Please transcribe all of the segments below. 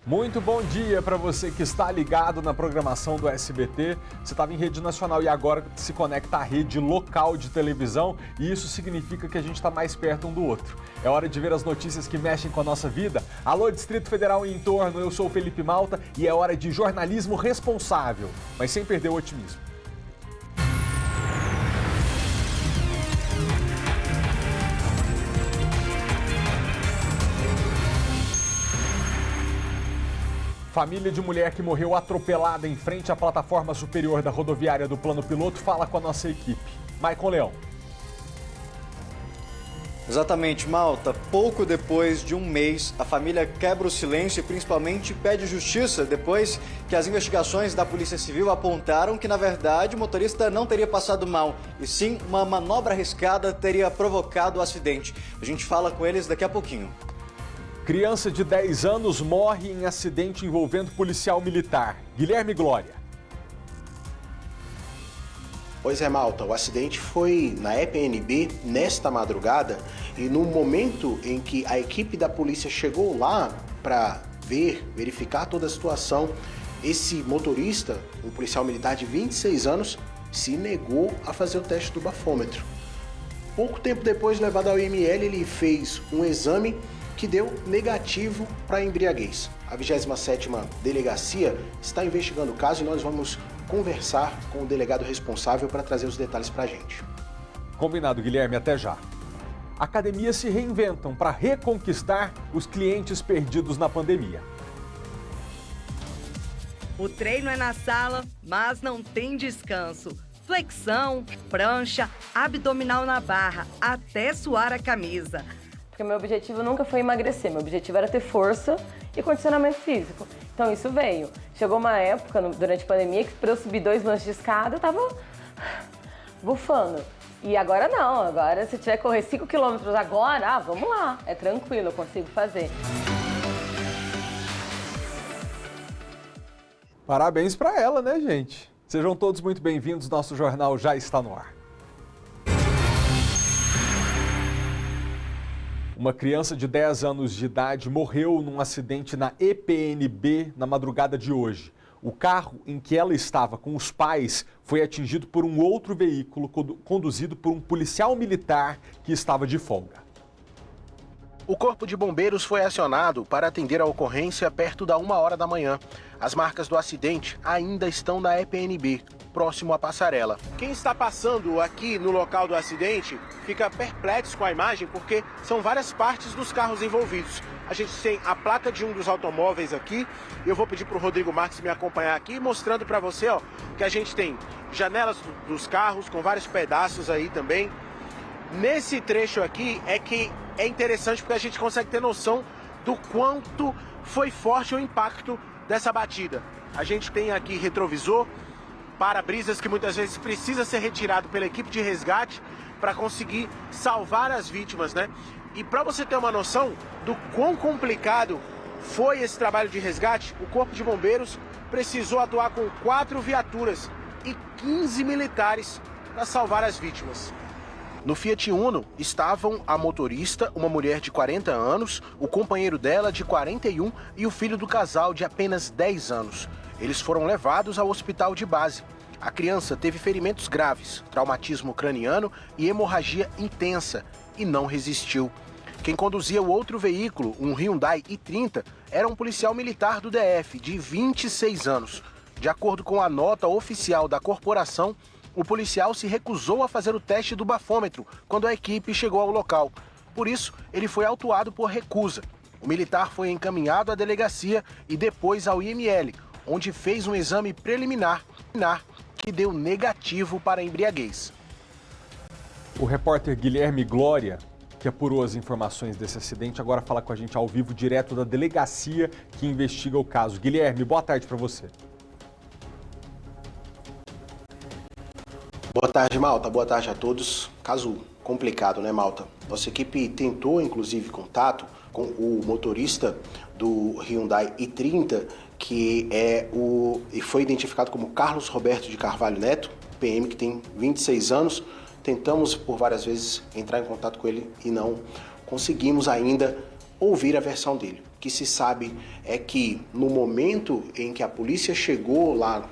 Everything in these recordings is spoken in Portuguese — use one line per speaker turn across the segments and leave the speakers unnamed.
Muito bom dia para você que está ligado na programação do SBT. Você estava em rede nacional e agora se conecta à rede local de televisão e isso significa que a gente está mais perto um do outro. É hora de ver as notícias que mexem com a nossa vida. Alô, Distrito Federal e em torno, eu sou o Felipe Malta e é hora de jornalismo responsável, mas sem perder o otimismo. Família de mulher que morreu atropelada em frente à plataforma superior da rodoviária do Plano Piloto fala com a nossa equipe. Maicon Leão.
Exatamente, Malta. Pouco depois de um mês, a família quebra o silêncio e principalmente pede justiça depois que as investigações da Polícia Civil apontaram que, na verdade, o motorista não teria passado mal, e sim uma manobra arriscada teria provocado o acidente. A gente fala com eles daqui a pouquinho.
Criança de 10 anos morre em acidente envolvendo policial militar. Guilherme Glória.
Pois é, Malta, o acidente foi na EPNB nesta madrugada e no momento em que a equipe da polícia chegou lá para verificar toda a situação, esse motorista, um policial militar de 26 anos, se negou a fazer o teste do bafômetro. Pouco tempo depois, levado ao IML, ele fez um exame que deu negativo para embriaguez. A 27ª Delegacia está investigando o caso e nós vamos conversar com o delegado responsável para trazer os detalhes para a gente.
Combinado, Guilherme, até já. Academias se reinventam para reconquistar os clientes perdidos na pandemia.
O treino é na sala, mas não tem descanso. Flexão, prancha, abdominal na barra, até suar a camisa.
Porque meu objetivo nunca foi emagrecer, meu objetivo era ter força e condicionamento físico. Então isso veio. Chegou uma época, durante a pandemia, que para eu subir 2 lances de escada, eu tava bufando. E agora não, agora se tiver que correr 5 quilômetros agora, vamos lá, é tranquilo, eu consigo fazer.
Parabéns para ela, né, gente? Sejam todos muito bem-vindos, nosso jornal já está no ar. Uma criança de 10 anos de idade morreu num acidente na EPNB na madrugada de hoje. O carro em que ela estava com os pais foi atingido por um outro veículo conduzido por um policial militar que estava de folga.
O Corpo de Bombeiros foi acionado para atender a ocorrência perto da 1h da manhã. As marcas do acidente ainda estão na EPNB, próximo à passarela. Quem está passando aqui no local do acidente fica perplexo com a imagem porque são várias partes dos carros envolvidos. A gente tem a placa de um dos automóveis aqui. Eu vou pedir para o Rodrigo Marques me acompanhar aqui, mostrando para você que a gente tem janelas dos carros com vários pedaços aí também. Nesse trecho aqui é que é interessante porque a gente consegue ter noção do quanto foi forte o impacto dessa batida. A gente tem aqui retrovisor, para-brisas que muitas vezes precisa ser retirado pela equipe de resgate para conseguir salvar as vítimas, né? E para você ter uma noção do quão complicado foi esse trabalho de resgate, o Corpo de Bombeiros precisou atuar com 4 viaturas e 15 militares para salvar as vítimas. No Fiat Uno estavam a motorista, uma mulher de 40 anos, o companheiro dela de 41 e o filho do casal de apenas 10 anos. Eles foram levados ao hospital de base. A criança teve ferimentos graves, traumatismo craniano e hemorragia intensa e não resistiu. Quem conduzia o outro veículo, um Hyundai i30, era um policial militar do DF de 26 anos. De acordo com a nota oficial da corporação, o policial se recusou a fazer o teste do bafômetro quando a equipe chegou ao local. Por isso, ele foi autuado por recusa. O militar foi encaminhado à delegacia e depois ao IML, onde fez um exame preliminar que deu negativo para embriaguez.
O repórter Guilherme Glória, que apurou as informações desse acidente, agora fala com a gente ao vivo, direto da delegacia que investiga o caso. Guilherme, boa tarde para você.
Boa tarde, Malta. Boa tarde a todos. Caso complicado, né, Malta? Nossa equipe tentou, inclusive, contato com o motorista do Hyundai i30, que foi identificado como Carlos Roberto de Carvalho Neto, PM, que tem 26 anos. Tentamos por várias vezes entrar em contato com ele e não conseguimos ainda ouvir a versão dele. que se sabe é que no momento em que a polícia chegou lá,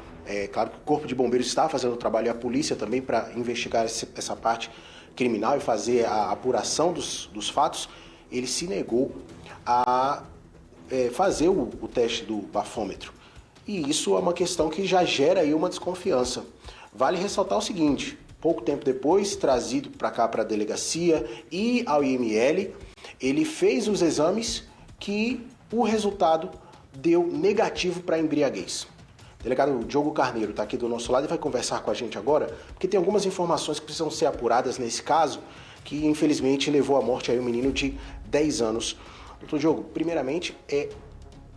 claro que o Corpo de Bombeiros está fazendo o trabalho e a polícia também para investigar essa parte criminal e fazer a apuração dos fatos, ele se negou a fazer o teste do bafômetro. E isso é uma questão que já gera aí uma desconfiança. Vale ressaltar o seguinte: pouco tempo depois, trazido para cá para a delegacia e ao IML, ele fez os exames que o resultado deu negativo para embriaguez. O delegado Diogo Carneiro está aqui do nosso lado e vai conversar com a gente agora, porque tem algumas informações que precisam ser apuradas nesse caso, que infelizmente levou à morte aí um menino de 10 anos. Doutor Diogo, primeiramente,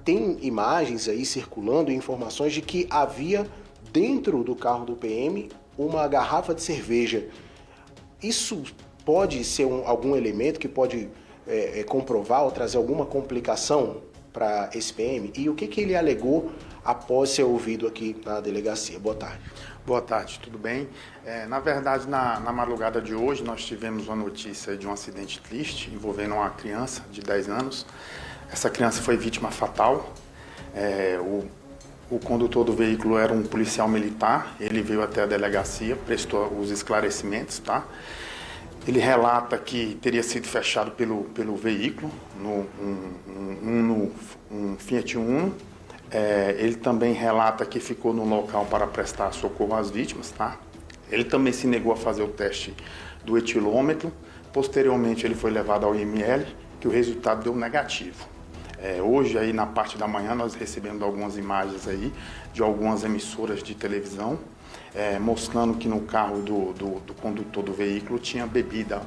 tem imagens aí circulando, informações de que havia dentro do carro do PM uma garrafa de cerveja. Isso pode ser algum elemento que pode comprovar ou trazer alguma complicação para esse PM? E o que ele alegou após ser ouvido aqui na delegacia? Boa tarde.
Boa tarde, tudo bem? Na verdade, na madrugada de hoje, nós tivemos uma notícia de um acidente triste envolvendo uma criança de 10 anos. Essa criança foi vítima fatal. O condutor do veículo era um policial militar. Ele veio até a delegacia, prestou os esclarecimentos, tá? Ele relata que teria sido fechado pelo veículo, um Fiat Uno. Ele também relata que ficou no local para prestar socorro às vítimas, tá? Ele também se negou a fazer o teste do etilômetro. Posteriormente, ele foi levado ao IML, que o resultado deu negativo. Hoje, aí na parte da manhã, nós recebemos algumas imagens aí de algumas emissoras de televisão, mostrando que no carro do condutor do veículo tinha bebida.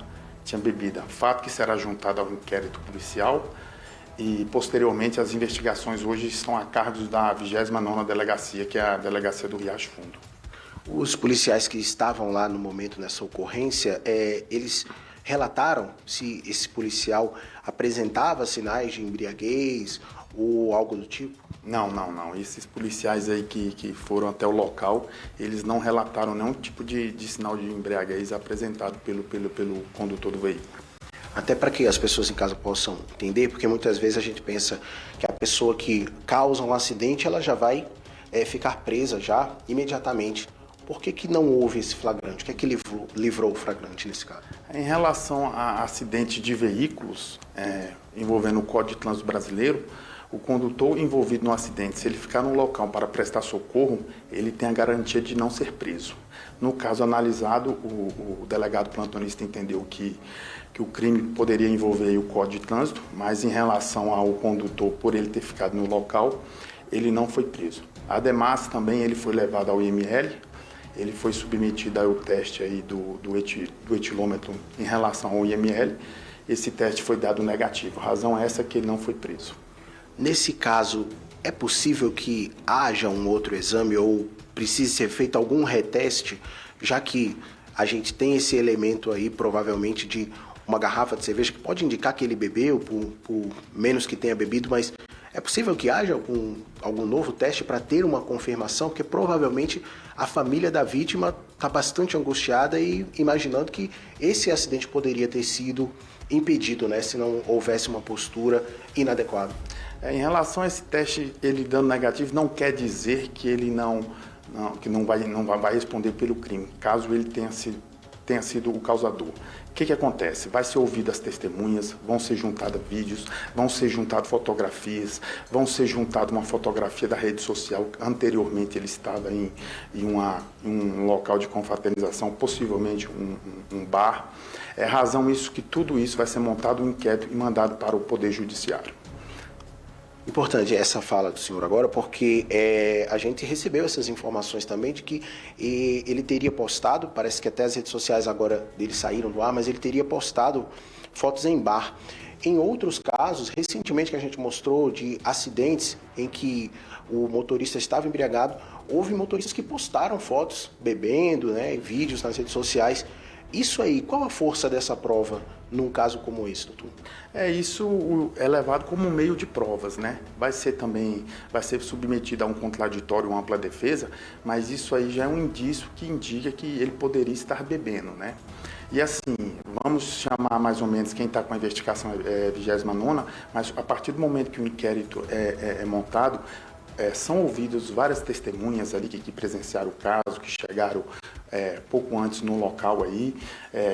Fato que será juntado ao inquérito policial. E, posteriormente, as investigações hoje estão a cargo da 29ª Delegacia, que é a Delegacia do Riacho Fundo.
Os policiais que estavam lá no momento nessa ocorrência, eles relataram se esse policial apresentava sinais de embriaguez ou algo do tipo?
Não. Esses policiais aí que foram até o local, eles não relataram nenhum tipo de sinal de embriaguez apresentado pelo condutor do veículo.
Até para que as pessoas em casa possam entender, porque muitas vezes a gente pensa que a pessoa que causa um acidente, ela já vai ficar presa já imediatamente. Por que não houve esse flagrante? O que é que livrou o flagrante nesse caso?
Em relação a acidente de veículos envolvendo o Código de Trânsito Brasileiro, o condutor envolvido no acidente, se ele ficar no local para prestar socorro, ele tem a garantia de não ser preso. No caso analisado, o delegado plantonista entendeu que o crime poderia envolver o Código de Trânsito, mas em relação ao condutor, por ele ter ficado no local, ele não foi preso. Ademais, também ele foi levado ao IML, ele foi submetido ao teste aí do etilômetro em relação ao IML. Esse teste foi dado negativo, a razão é essa que ele não foi preso.
Nesse caso, é possível que haja um outro exame ou precise ser feito algum reteste, já que a gente tem esse elemento aí, provavelmente, de uma garrafa de cerveja que pode indicar que ele bebeu, por menos que tenha bebido, mas é possível que haja algum novo teste para ter uma confirmação? Porque provavelmente a família da vítima está bastante angustiada e imaginando que esse acidente poderia ter sido impedido, né, se não houvesse uma postura inadequada.
Em relação a esse teste, ele dando negativo, não quer dizer que ele não vai responder pelo crime, caso ele tenha sido o causador. O que acontece? Vai ser ouvido as testemunhas, vão ser juntados vídeos, vão ser juntadas fotografias, vão ser juntada uma fotografia da rede social. Anteriormente ele estava em um local de confraternização, possivelmente um bar. É razão isso que tudo isso vai ser montado um inquérito e mandado para o Poder Judiciário.
Importante essa fala do senhor agora, porque a gente recebeu essas informações também de que ele teria postado, parece que até as redes sociais agora dele saíram do ar, mas ele teria postado fotos em bar. Em outros casos, recentemente que a gente mostrou de acidentes em que o motorista estava embriagado, houve motoristas que postaram fotos bebendo, né, vídeos nas redes sociais. Isso aí, qual a força dessa prova num caso como esse, doutor?
Isso é levado como meio de provas, né? Vai ser submetido a um contraditório, uma ampla defesa, mas isso aí já é um indício que indica que ele poderia estar bebendo, né? E assim, vamos chamar mais ou menos quem está com a investigação 29ª, mas a partir do momento que o inquérito é montado, são ouvidas várias testemunhas ali que presenciaram o caso, que chegaram pouco antes no local aí,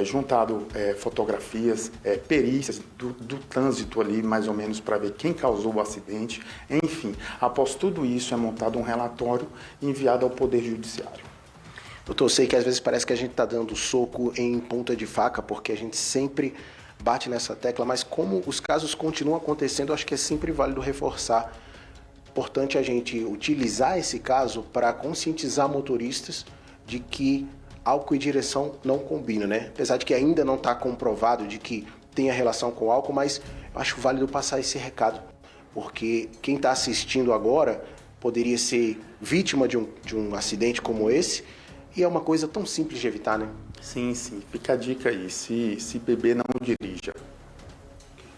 juntado fotografias, perícias do trânsito ali, mais ou menos, para ver quem causou o acidente. Enfim, após tudo isso, é montado um relatório enviado ao Poder Judiciário.
Doutor, eu sei que às vezes parece que a gente está dando soco em ponta de faca, porque a gente sempre bate nessa tecla, mas como os casos continuam acontecendo, eu acho que é sempre válido reforçar. Importante a gente utilizar esse caso para conscientizar motoristas de que álcool e direção não combinam, né? Apesar de que ainda não está comprovado de que tenha relação com álcool, mas eu acho válido passar esse recado, porque quem está assistindo agora poderia ser vítima de um acidente como esse, e é uma coisa tão simples de evitar, né?
Sim, fica a dica aí, se beber não dirija.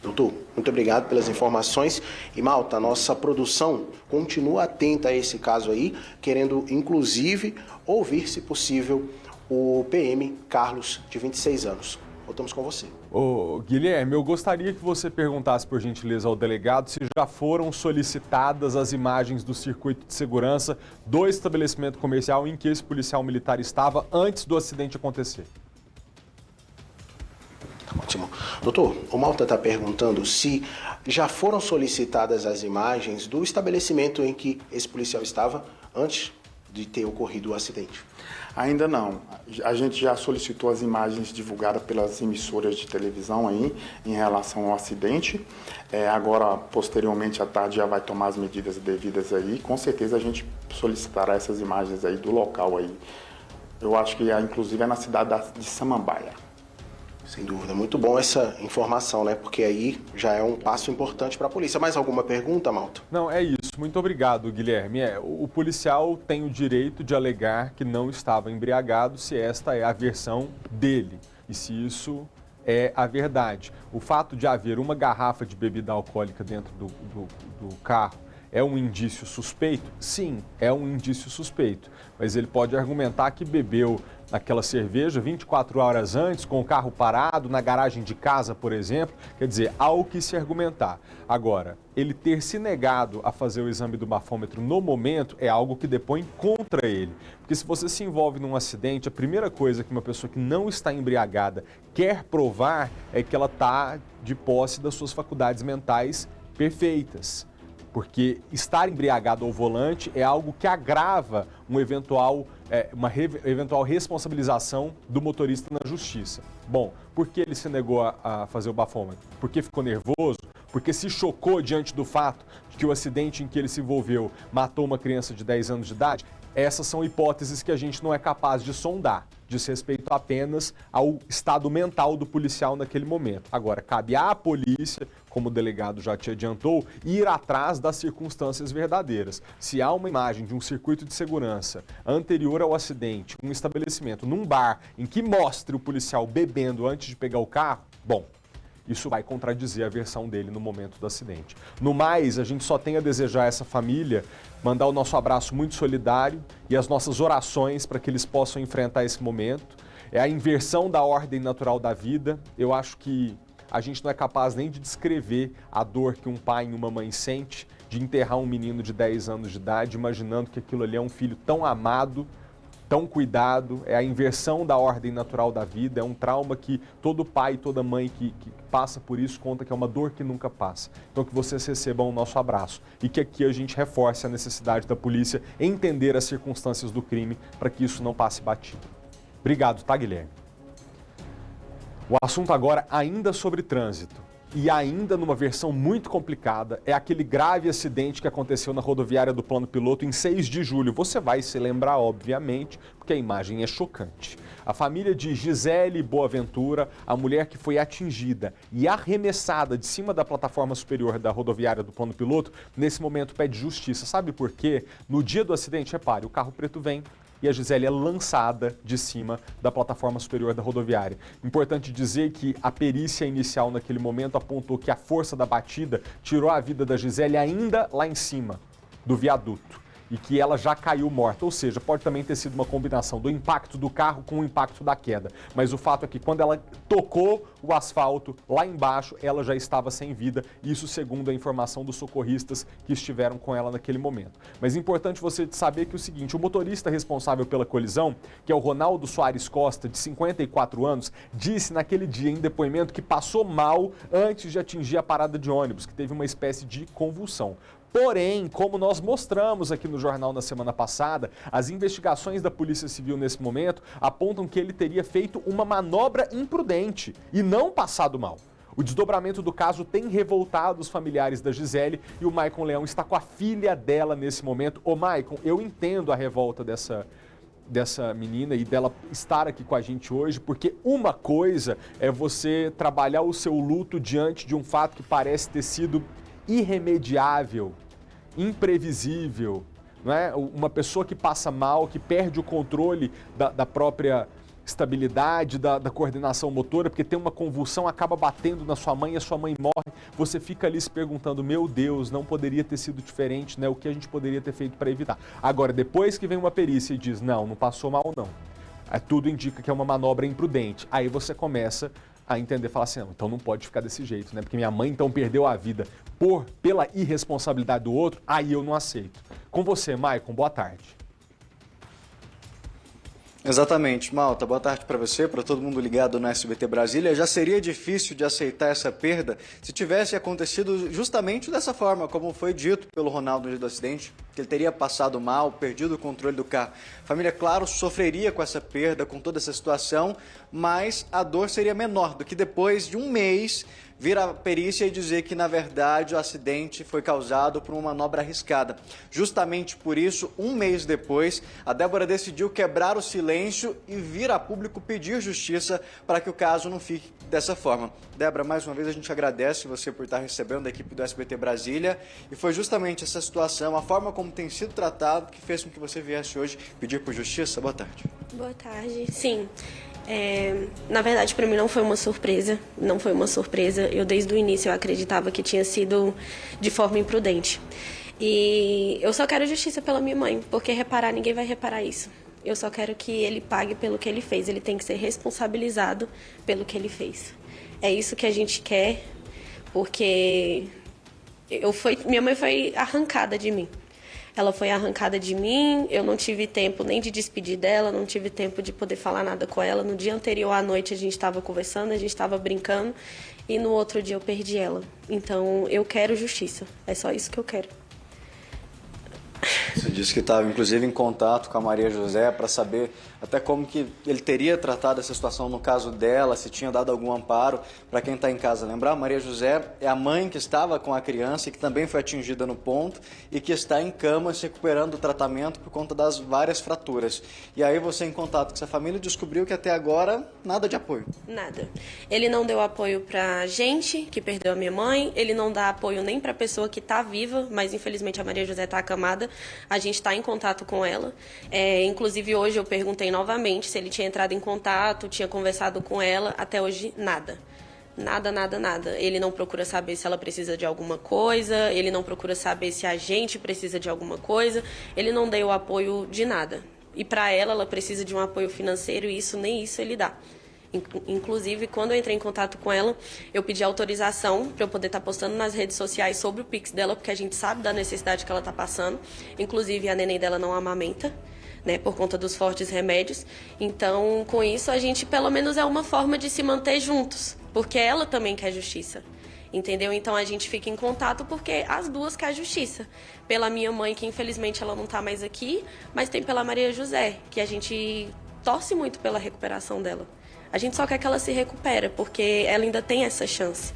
Doutor, muito obrigado pelas informações. E Malta, a nossa produção continua atenta a esse caso aí, querendo inclusive ouvir, se possível, o PM Carlos, de 26 anos. Voltamos com você.
Ô, Guilherme, eu gostaria que você perguntasse, por gentileza, ao delegado se já foram solicitadas as imagens do circuito de segurança do estabelecimento comercial em que esse policial militar estava antes do acidente acontecer.
Ótimo. Doutor, o Malta está perguntando se já foram solicitadas as imagens do estabelecimento em que esse policial estava antes de ter ocorrido o acidente.
Ainda não. A gente já solicitou as imagens divulgadas pelas emissoras de televisão aí em relação ao acidente. Agora, posteriormente, à tarde já vai tomar as medidas devidas aí. Com certeza a gente solicitará essas imagens aí do local aí. Eu acho que inclusive é na cidade de Samambaia.
Sem dúvida, muito bom essa informação, né? Porque aí já é um passo importante para a polícia. Mais alguma pergunta, Malta?
Não, é isso. Muito obrigado, Guilherme. O policial tem o direito de alegar que não estava embriagado se esta é a versão dele e se isso é a verdade. O fato de haver uma garrafa de bebida alcoólica dentro do carro é um indício suspeito? Sim, é um indício suspeito. Mas ele pode argumentar que bebeu aquela cerveja 24 horas antes, com o carro parado, na garagem de casa, por exemplo. Quer dizer, há o que se argumentar. Agora, ele ter se negado a fazer o exame do bafômetro no momento é algo que depõe contra ele. Porque se você se envolve num acidente, a primeira coisa que uma pessoa que não está embriagada quer provar é que ela está de posse das suas faculdades mentais perfeitas. Porque estar embriagado ao volante é algo que agrava uma eventual responsabilização do motorista na justiça. Bom, por que ele se negou a fazer o bafômetro? Porque ficou nervoso? Porque se chocou diante do fato de que o acidente em que ele se envolveu matou uma criança de 10 anos de idade? Essas são hipóteses que a gente não é capaz de sondar, diz respeito apenas ao estado mental do policial naquele momento. Agora, cabe à polícia, como o delegado já te adiantou, ir atrás das circunstâncias verdadeiras. Se há uma imagem de um circuito de segurança anterior ao acidente, um estabelecimento, num bar, em que mostre o policial bebendo antes de pegar o carro, bom, isso vai contradizer a versão dele no momento do acidente. No mais, a gente só tem a desejar a essa família, mandar o nosso abraço muito solidário e as nossas orações para que eles possam enfrentar esse momento. É a inversão da ordem natural da vida. Eu acho que a gente não é capaz nem de descrever a dor que um pai e uma mãe sente de enterrar um menino de 10 anos de idade, imaginando que aquilo ali é um filho tão amado, tão cuidado. É a inversão da ordem natural da vida, é um trauma que todo pai e toda mãe que passa por isso conta que é uma dor que nunca passa. Então que vocês recebam o nosso abraço e que aqui a gente reforce a necessidade da polícia entender as circunstâncias do crime para que isso não passe batido. Obrigado, tá, Guilherme? O assunto agora ainda sobre trânsito. E ainda numa versão muito complicada, é aquele grave acidente que aconteceu na rodoviária do Plano Piloto em 6 de julho. Você vai se lembrar, obviamente, porque a imagem é chocante. A família de Gisele Boaventura, a mulher que foi atingida e arremessada de cima da plataforma superior da rodoviária do Plano Piloto, nesse momento pede justiça. Sabe por quê? No dia do acidente, repare, o carro preto vem e a Gisele é lançada de cima da plataforma superior da rodoviária. Importante dizer que a perícia inicial naquele momento apontou que a força da batida tirou a vida da Gisele ainda lá em cima do viaduto. e que ela já caiu morta. Ou seja, pode também ter sido uma combinação do impacto do carro com o impacto da queda. Mas o fato é que quando ela tocou o asfalto lá embaixo, ela já estava sem vida. Isso segundo a informação dos socorristas que estiveram com ela naquele momento. Mas é importante você saber que é o seguinte, o motorista responsável pela colisão, que é o Ronaldo Soares Costa, de 54 anos, disse naquele dia em depoimento que passou mal antes de atingir a parada de ônibus, que teve uma espécie de convulsão. Porém, como nós mostramos aqui no jornal na semana passada, as investigações da Polícia Civil nesse momento apontam que ele teria feito uma manobra imprudente e não passado mal. O desdobramento do caso tem revoltado os familiares da Gisele e o Maicon Leão está com a filha dela nesse momento. Ô Maicon, eu entendo a revolta dessa menina e dela estar aqui com a gente hoje, porque uma coisa é você trabalhar o seu luto diante de um fato que parece ter sido irremediável, imprevisível, não é? Uma pessoa que passa mal, que perde o controle da própria estabilidade, da coordenação motora, porque tem uma convulsão, acaba batendo na sua mãe e a sua mãe morre, você fica ali se perguntando, meu Deus, não poderia ter sido diferente, né? O que a gente poderia ter feito para evitar? Agora, depois que vem uma perícia e diz, não passou mal não, tudo indica que é uma manobra imprudente, aí você começa a entender, falar assim, não, então não pode ficar desse jeito, né? Porque minha mãe então perdeu a vida pela irresponsabilidade do outro, aí eu não aceito. Com você, Maicon, boa tarde.
Exatamente, Malta. Boa tarde para você, para todo mundo ligado no SBT Brasília. Já seria difícil de aceitar essa perda se tivesse acontecido justamente dessa forma, como foi dito pelo Ronaldo no dia do acidente, que ele teria passado mal, perdido o controle do carro. A família, claro, sofreria com essa perda, com toda essa situação, mas a dor seria menor do que depois de um mês vir a perícia e dizer que, na verdade, o acidente foi causado por uma manobra arriscada. Justamente por isso, um mês depois, a Débora decidiu quebrar o silêncio e vir a público pedir justiça para que o caso não fique dessa forma. Débora, mais uma vez a gente agradece você por estar recebendo a equipe do SBT Brasília e foi justamente essa situação, a forma como tem sido tratado, que fez com que você viesse hoje pedir por justiça. Boa tarde.
Boa tarde. Sim. Na verdade, para mim não foi uma surpresa, Eu, desde o início, eu acreditava que tinha sido de forma imprudente. E eu só quero justiça pela minha mãe, porque reparar, ninguém vai reparar isso. Eu só quero que ele pague pelo que ele fez, ele tem que ser responsabilizado pelo que ele fez. É isso que a gente quer, porque minha mãe foi arrancada de mim. Ela foi arrancada de mim, eu não tive tempo nem de despedir dela, não tive tempo de poder falar nada com ela. No dia anterior à noite a gente estava conversando, a gente estava brincando e no outro dia eu perdi ela. Então eu quero justiça, é só isso que eu quero.
Você disse que estava, inclusive, em contato com a Maria José para saber até como que ele teria tratado essa situação no caso dela, se tinha dado algum amparo para quem está em casa. Lembrar, a Maria José é a mãe que estava com a criança e que também foi atingida no ponto e que está em cama se recuperando do tratamento por conta das várias fraturas. E aí você, em contato com essa família, descobriu que até agora nada de apoio.
Nada. Ele não deu apoio pra gente, que perdeu a minha mãe, ele não dá apoio nem pra pessoa que tá viva, mas infelizmente a Maria José tá acamada. A gente está em contato com ela. Inclusive, hoje eu perguntei novamente se ele tinha entrado em contato, tinha conversado com ela. Até hoje, nada. Nada. Ele não procura saber se ela precisa de alguma coisa, ele não procura saber se a gente precisa de alguma coisa, ele não deu apoio de nada. E para ela precisa de um apoio financeiro e nem isso ele dá. Inclusive, quando eu entrei em contato com ela, eu pedi autorização para eu poder estar postando nas redes sociais sobre o Pix dela, porque a gente sabe da necessidade que ela está passando. Inclusive, a neném dela não amamenta, né, por conta dos fortes remédios. Então, com isso, a gente, pelo menos, é uma forma de se manter juntos, porque ela também quer justiça. Entendeu? Então, a gente fica em contato porque as duas querem justiça. Pela minha mãe, que infelizmente ela não está mais aqui, mas tem pela Maria José, que a gente torce muito pela recuperação dela. A gente só quer que ela se recupere, porque ela ainda tem essa chance,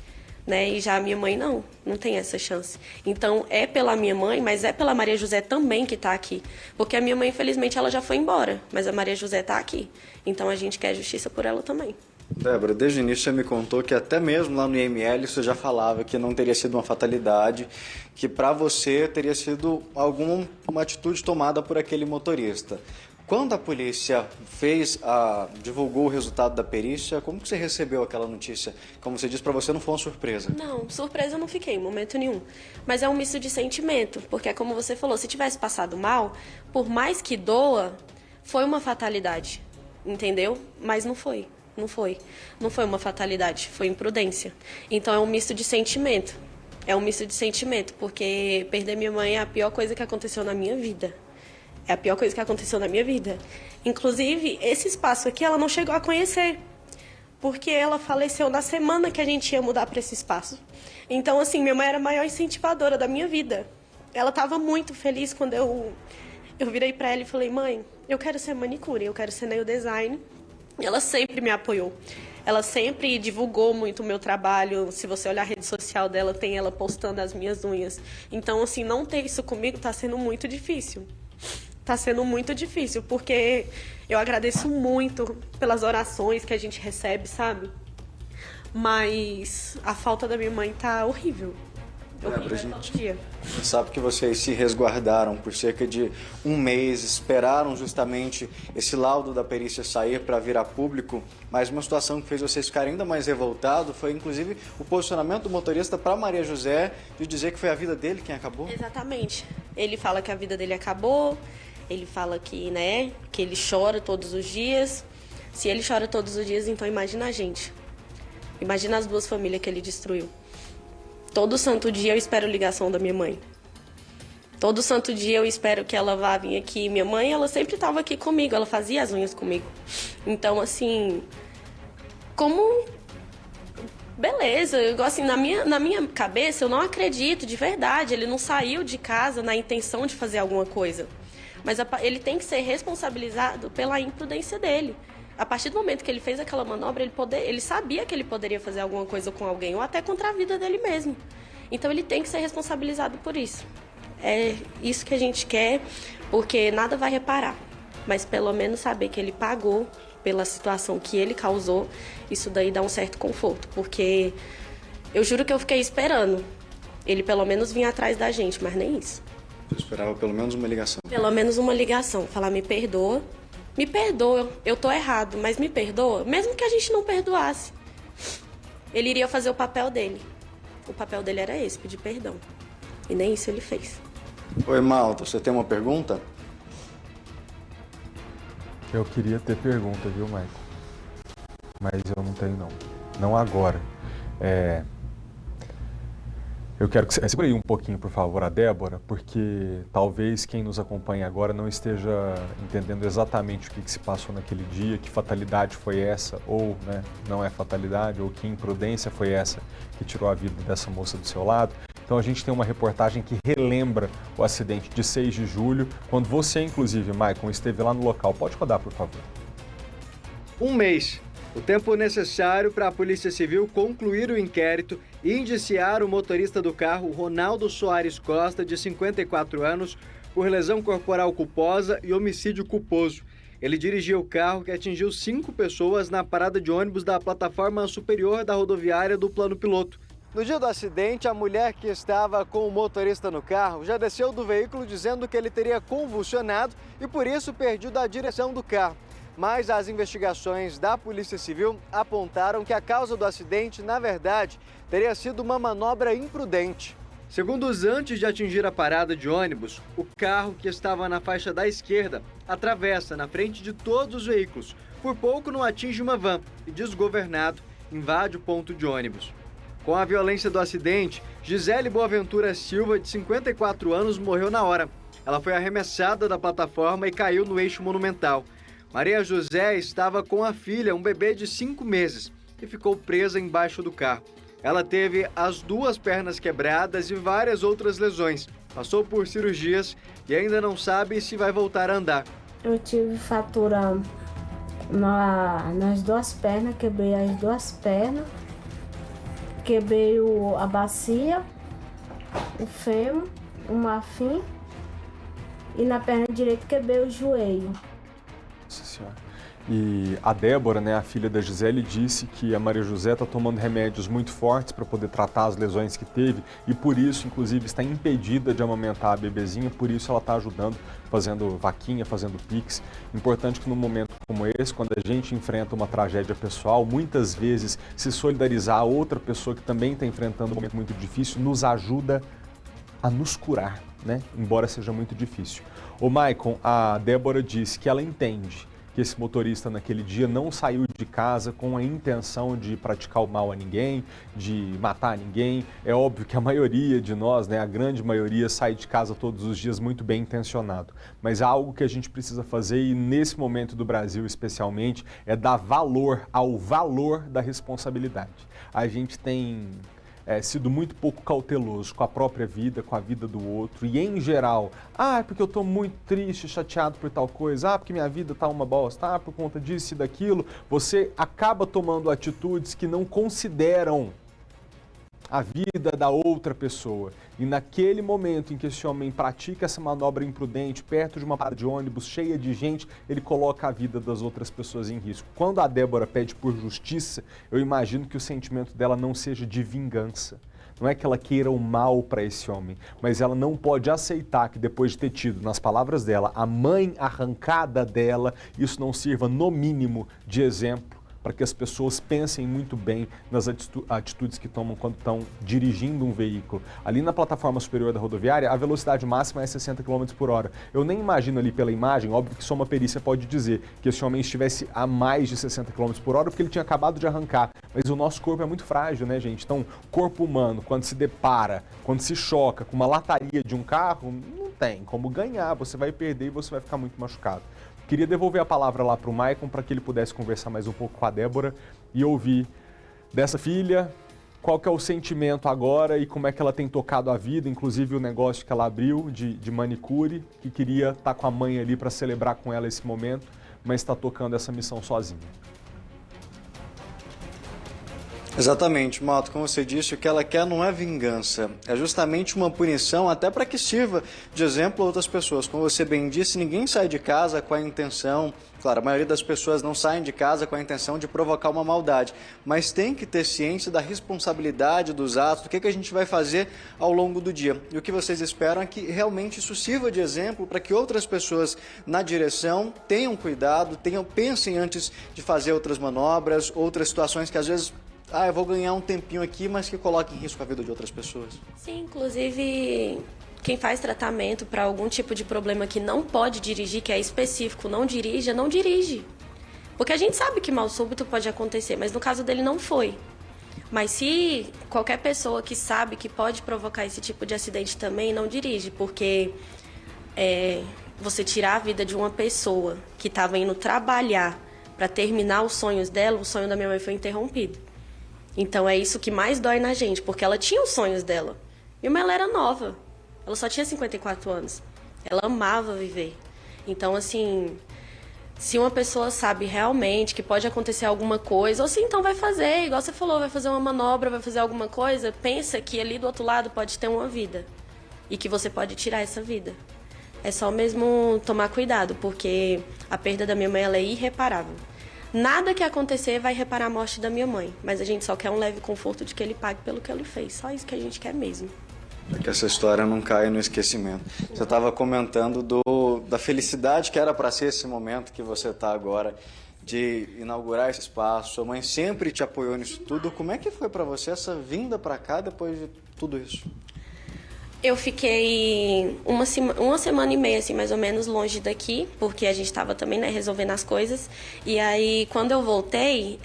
né? E já a minha mãe não tem essa chance. Então, é pela minha mãe, mas é pela Maria José também que está aqui. Porque a minha mãe, infelizmente, ela já foi embora, mas a Maria José está aqui. Então, a gente quer justiça por ela também.
Débora, desde o início você me contou que até mesmo lá no IML você já falava que não teria sido uma fatalidade, que para você teria sido alguma atitude tomada por aquele motorista. Quando a polícia divulgou o resultado da perícia, como que você recebeu aquela notícia? Como você disse, para você não foi uma surpresa?
Não, surpresa eu não fiquei em momento nenhum. Mas é um misto de sentimento, porque é como você falou, se tivesse passado mal, por mais que doa, foi uma fatalidade, entendeu? Mas não foi. Não foi uma fatalidade, foi imprudência. Então é um misto de sentimento. É um misto de sentimento, porque perder minha mãe é a pior coisa que aconteceu na minha vida. É a pior coisa que aconteceu na minha vida. Inclusive, esse espaço aqui ela não chegou a conhecer, porque ela faleceu na semana que a gente ia mudar para esse espaço. Então, assim, minha mãe era a maior incentivadora da minha vida. Ela estava muito feliz quando eu virei para ela e falei: mãe, eu quero ser manicure, eu quero ser nail design. Ela sempre me apoiou. Ela sempre divulgou muito o meu trabalho. Se você olhar a rede social dela, tem ela postando as minhas unhas. Então, assim, não ter isso comigo está sendo muito difícil. Está sendo muito difícil, porque eu agradeço muito pelas orações que a gente recebe, sabe? Mas a falta da minha mãe tá horrível.
Brigitte, sabe que vocês se resguardaram por cerca de um mês, esperaram justamente esse laudo da perícia sair para vir a público, mas uma situação que fez vocês ficarem ainda mais revoltados foi inclusive o posicionamento do motorista para Maria José de dizer que foi a vida dele quem acabou?
Exatamente. Ele fala que a vida dele acabou, ele fala que, né, que ele chora todos os dias. Se ele chora todos os dias, então imagina a gente. Imagina as duas famílias que ele destruiu. Todo santo dia eu espero ligação da minha mãe. Todo santo dia eu espero que ela vá vir aqui. Minha mãe, ela sempre estava aqui comigo, ela fazia as unhas comigo. Então, assim, como... Beleza, assim, na minha cabeça eu não acredito, de verdade. Ele não saiu de casa na intenção de fazer alguma coisa. Mas ele tem que ser responsabilizado pela imprudência dele. A partir do momento que ele fez aquela manobra, ele sabia que ele poderia fazer alguma coisa com alguém, ou até contra a vida dele mesmo. Então ele tem que ser responsabilizado por isso. É isso que a gente quer, porque nada vai reparar. Mas pelo menos saber que ele pagou pela situação que ele causou, isso daí dá um certo conforto. Porque eu juro que eu fiquei esperando ele pelo menos vir atrás da gente, mas nem isso.
Eu esperava pelo menos uma ligação.
Pelo menos uma ligação, falar: me perdoa, eu tô errado, mas me perdoa. Mesmo que a gente não perdoasse, ele iria fazer o papel dele. O papel dele era esse, pedir perdão. E nem isso ele fez.
Oi, Malta, você tem uma pergunta?
Eu queria ter pergunta, viu, Michael? Mas eu não tenho, não. Não agora. Eu quero que você... Segura aí um pouquinho, por favor, a Débora, porque talvez quem nos acompanha agora não esteja entendendo exatamente o que se passou naquele dia, que fatalidade foi essa, ou né, não é fatalidade, ou que imprudência foi essa que tirou a vida dessa moça do seu lado. Então a gente tem uma reportagem que relembra o acidente de 6 de julho, quando você, inclusive, Maicon, esteve lá no local. Pode rodar, por favor.
Um mês. O tempo necessário para a Polícia Civil concluir o inquérito e indiciar o motorista do carro, Ronaldo Soares Costa, de 54 anos, por lesão corporal culposa e homicídio culposo. Ele dirigia o carro que atingiu 5 pessoas na parada de ônibus da plataforma superior da rodoviária do Plano Piloto. No dia do acidente, a mulher que estava com o motorista no carro já desceu do veículo dizendo que ele teria convulsionado e por isso perdido a direção do carro. Mas as investigações da Polícia Civil apontaram que a causa do acidente, na verdade, teria sido uma manobra imprudente. Segundos antes de atingir a parada de ônibus, o carro que estava na faixa da esquerda atravessa na frente de todos os veículos. Por pouco não atinge uma van e, desgovernado, invade o ponto de ônibus. Com a violência do acidente, Gisele Boaventura Silva, de 54 anos, morreu na hora. Ela foi arremessada da plataforma e caiu no eixo monumental. Maria José estava com a filha, um bebê de 5 meses, e ficou presa embaixo do carro. Ela teve as 2 pernas quebradas e várias outras lesões. Passou por cirurgias e ainda não sabe se vai voltar a andar.
Eu tive fratura nas 2 pernas, quebrei as 2 pernas, quebrei a bacia, o fêmur, o marfim e na perna direita quebrei o joelho.
Nossa Senhora. E a Débora, né, a filha da Gisele, disse que a Maria José está tomando remédios muito fortes para poder tratar as lesões que teve e por isso, inclusive, está impedida de amamentar a bebezinha, por isso ela está ajudando, fazendo vaquinha, fazendo pix. Importante que num momento como esse, quando a gente enfrenta uma tragédia pessoal, muitas vezes se solidarizar a outra pessoa que também está enfrentando um momento muito difícil nos ajuda a nos curar, né? Embora seja muito difícil. Ô Maicon, a Débora disse que ela entende que esse motorista naquele dia não saiu de casa com a intenção de praticar o mal a ninguém, de matar ninguém. É óbvio que a maioria de nós, né, a grande maioria, sai de casa todos os dias muito bem intencionado. Mas há algo que a gente precisa fazer e nesse momento do Brasil especialmente é dar valor ao valor da responsabilidade. A gente tem sido muito pouco cauteloso com a própria vida, com a vida do outro e em geral, é porque eu estou muito triste, chateado por tal coisa, porque minha vida está uma bosta, por conta disso e daquilo, você acaba tomando atitudes que não consideram a vida da outra pessoa. E naquele momento em que esse homem pratica essa manobra imprudente, perto de uma parada de ônibus cheia de gente, ele coloca a vida das outras pessoas em risco. Quando a Débora pede por justiça, eu imagino que o sentimento dela não seja de vingança. Não é que ela queira o mal para esse homem, mas ela não pode aceitar que depois de ter tido, nas palavras dela, a mãe arrancada dela, isso não sirva, no mínimo, de exemplo para que as pessoas pensem muito bem nas atitudes que tomam quando estão dirigindo um veículo. Ali na plataforma superior da rodoviária, a velocidade máxima é 60 km por hora. Eu nem imagino ali pela imagem, óbvio que só uma perícia pode dizer que esse homem estivesse a mais de 60 km por hora porque ele tinha acabado de arrancar. Mas o nosso corpo é muito frágil, né, gente? Então, corpo humano, quando se depara, quando se choca com uma lataria de um carro, não tem como ganhar, você vai perder e você vai ficar muito machucado. Queria devolver a palavra lá para o Maicon para que ele pudesse conversar mais um pouco com a Débora e ouvir dessa filha qual que é o sentimento agora e como é que ela tem tocado a vida, inclusive o negócio que ela abriu de manicure, que queria estar com a mãe ali para celebrar com ela esse momento, mas está tocando essa missão sozinha.
Exatamente, Malta, como você disse, o que ela quer não é vingança, é justamente uma punição até para que sirva de exemplo a outras pessoas. Como você bem disse, ninguém sai de casa com a intenção, claro, a maioria das pessoas não saem de casa com a intenção de provocar uma maldade, mas tem que ter ciência da responsabilidade dos atos, do que a gente vai fazer ao longo do dia. E o que vocês esperam é que realmente isso sirva de exemplo para que outras pessoas na direção tenham cuidado, pensem antes de fazer outras manobras, outras situações que às vezes eu vou ganhar um tempinho aqui, mas que coloque em risco a vida de outras pessoas.
Sim, inclusive, quem faz tratamento para algum tipo de problema que não pode dirigir, que é específico, não dirige. Porque a gente sabe que mal súbito pode acontecer, mas no caso dele não foi. Mas se qualquer pessoa que sabe que pode provocar esse tipo de acidente também, não dirige, porque você tirar a vida de uma pessoa que estava indo trabalhar para terminar os sonhos dela, o sonho da minha mãe foi interrompido. Então é isso que mais dói na gente, porque ela tinha os sonhos dela. E ela era nova, ela só tinha 54 anos. Ela amava viver. Então, assim, se uma pessoa sabe realmente que pode acontecer alguma coisa, ou se então vai fazer, igual você falou, vai fazer uma manobra, vai fazer alguma coisa, pensa que ali do outro lado pode ter uma vida. E que você pode tirar essa vida. É só mesmo tomar cuidado, porque a perda da minha mãe ela é irreparável. Nada que acontecer vai reparar a morte da minha mãe, mas a gente só quer um leve conforto de que ele pague pelo que ele fez. Só isso que a gente quer mesmo.
Para que essa história não caia no esquecimento. Você estava comentando da felicidade que era para ser esse momento que você está agora, de inaugurar esse espaço. Sua mãe sempre te apoiou nisso tudo. Como é que foi para você essa vinda para cá depois de tudo isso?
Eu fiquei uma semana e meia, assim, mais ou menos, longe daqui, porque a gente estava também, né, resolvendo as coisas. E aí, quando eu voltei,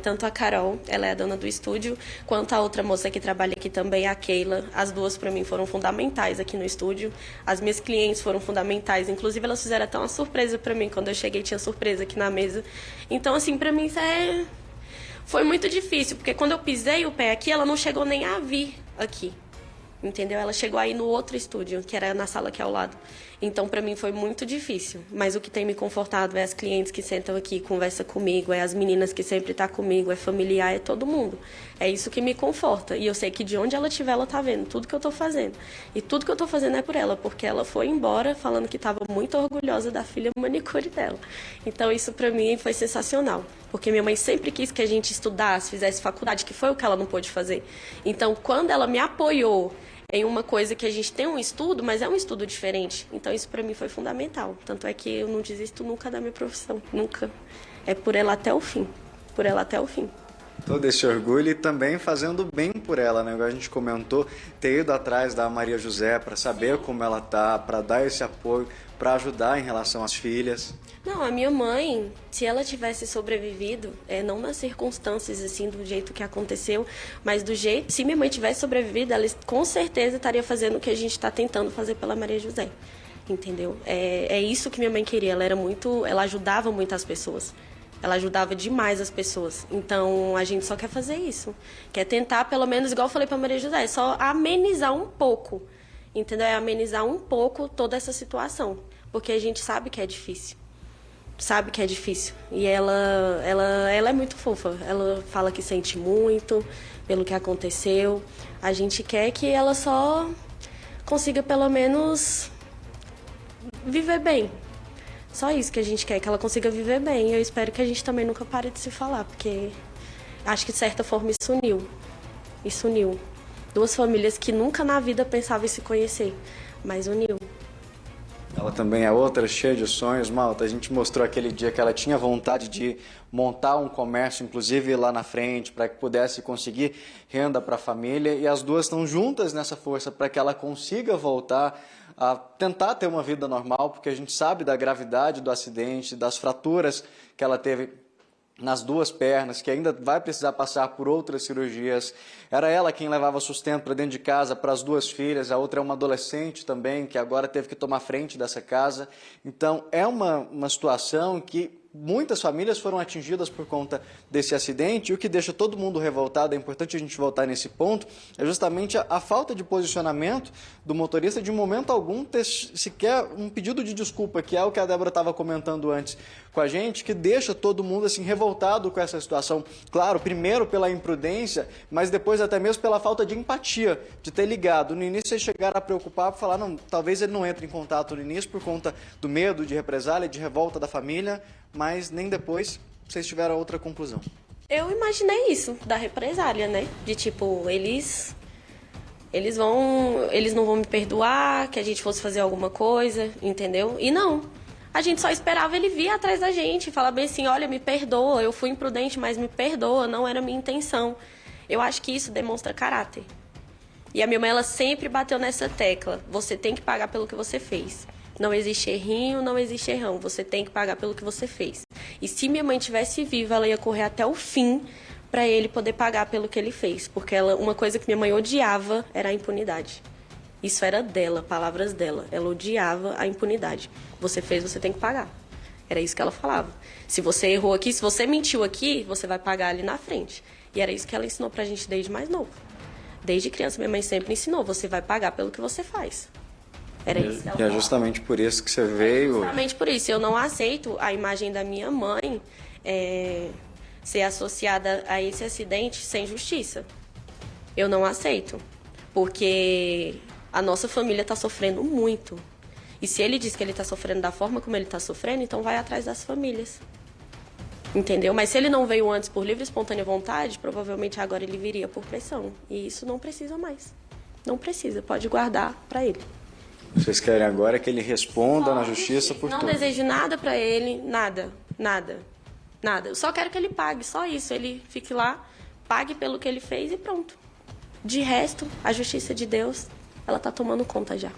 tanto a Carol, ela é a dona do estúdio, quanto a outra moça que trabalha aqui também, a Keila, as duas para mim foram fundamentais aqui no estúdio. As minhas clientes foram fundamentais, inclusive elas fizeram até uma surpresa para mim. Quando eu cheguei, tinha surpresa aqui na mesa. Então, assim, para mim isso foi muito difícil, porque quando eu pisei o pé aqui, ela não chegou nem a vir aqui. Entendeu? Ela chegou aí no outro estúdio, que era na sala aqui ao lado. Então, para mim, foi muito difícil. Mas o que tem me confortado é as clientes que sentam aqui e conversam comigo, é as meninas que sempre estão comigo, é familiar, é todo mundo. É isso que me conforta. E eu sei que de onde ela estiver, ela está vendo tudo que eu estou fazendo. E tudo que eu estou fazendo é por ela, porque ela foi embora falando que estava muito orgulhosa da filha manicure dela. Então, isso para mim foi sensacional. Porque minha mãe sempre quis que a gente estudasse, fizesse faculdade, que foi o que ela não pôde fazer. Então, quando ela me apoiou em uma coisa que a gente tem um estudo, mas é um estudo diferente. Então, isso para mim foi fundamental. Tanto é que eu não desisto nunca da minha profissão. Nunca. É por ela até o fim. Por ela até o fim.
Todo esse orgulho e também fazendo bem por ela, né? Igual a gente comentou, ter ido atrás da Maria José para saber como ela tá, para dar esse apoio, para ajudar em relação às filhas.
Não, a minha mãe, se ela tivesse sobrevivido, não nas circunstâncias assim do jeito que aconteceu, mas do jeito, se minha mãe tivesse sobrevivido, ela com certeza estaria fazendo o que a gente está tentando fazer pela Maria José, entendeu? É isso que minha mãe queria. Ela ajudava muito as pessoas. Ela ajudava demais as pessoas. Então, a gente só quer fazer isso. Quer tentar, pelo menos, igual eu falei para Maria José, só amenizar um pouco, entendeu? Amenizar um pouco toda essa situação, porque a gente sabe que é difícil. Sabe que é difícil. E ela é muito fofa. Ela fala que sente muito pelo que aconteceu. A gente quer que ela só consiga, pelo menos, viver bem. Só isso que a gente quer, que ela consiga viver bem. Eu espero que a gente também nunca pare de se falar, porque acho que, de certa forma, isso uniu. Isso uniu. Duas famílias que nunca na vida pensavam em se conhecer, mas uniu.
Ela também é outra, cheia de sonhos, Malta. A gente mostrou aquele dia que ela tinha vontade de montar um comércio, inclusive lá na frente, para que pudesse conseguir renda para a família. E as duas estão juntas nessa força para que ela consiga voltar a tentar ter uma vida normal, porque a gente sabe da gravidade do acidente, das fraturas que ela teve nas duas pernas, que ainda vai precisar passar por outras cirurgias. Era ela quem levava sustento para dentro de casa para as duas filhas, a outra é uma adolescente também, que agora teve que tomar frente dessa casa. Então, é uma situação que muitas famílias foram atingidas por conta desse acidente, e o que deixa todo mundo revoltado, é importante a gente voltar nesse ponto, é justamente a falta de posicionamento do motorista de momento algum ter sequer um pedido de desculpa, que é o que a Débora estava comentando antes com a gente, que deixa todo mundo assim revoltado com essa situação. Claro, primeiro pela imprudência, mas depois até mesmo pela falta de empatia, de ter ligado. No início eles chegaram a preocupar, falar, não, talvez ele não entre em contato no início por conta do medo de represália, de revolta da família, mas nem depois vocês tiveram outra conclusão.
Eu imaginei isso, da represália, né? De tipo, eles não vão me perdoar, que a gente fosse fazer alguma coisa, entendeu? E não. A gente só esperava ele vir atrás da gente e falar bem assim, olha, me perdoa, eu fui imprudente, mas me perdoa, não era minha intenção. Eu acho que isso demonstra caráter. E a minha mãe, ela sempre bateu nessa tecla, você tem que pagar pelo que você fez. Não existe errinho, não existe errão. Você tem que pagar pelo que você fez. E se minha mãe estivesse viva, ela ia correr até o fim para ele poder pagar pelo que ele fez. Porque uma coisa que minha mãe odiava era a impunidade. Isso era dela, palavras dela. Ela odiava a impunidade. Você fez, você tem que pagar. Era isso que ela falava. Se você errou aqui, se você mentiu aqui, você vai pagar ali na frente. E era isso que ela ensinou pra gente desde mais novo. Desde criança, minha mãe sempre ensinou. Você vai pagar pelo que você faz. Era isso que ela falava.
E é justamente por isso que você veio...
Justamente por isso. Eu não aceito a imagem da minha mãe ser associada a esse acidente sem justiça. Eu não aceito. Porque a nossa família está sofrendo muito. E se ele diz que ele está sofrendo da forma como ele está sofrendo, então vai atrás das famílias. Entendeu? Mas se ele não veio antes por livre e espontânea vontade, provavelmente agora ele viria por pressão. E isso não precisa mais. Não precisa. Pode guardar para ele.
Vocês querem agora que ele responda na justiça por tudo.
Não desejo nada para ele, nada. Eu só quero que ele pague, só isso. Ele fique lá, pague pelo que ele fez e pronto. De resto, a justiça de Deus, ela tá tomando conta já.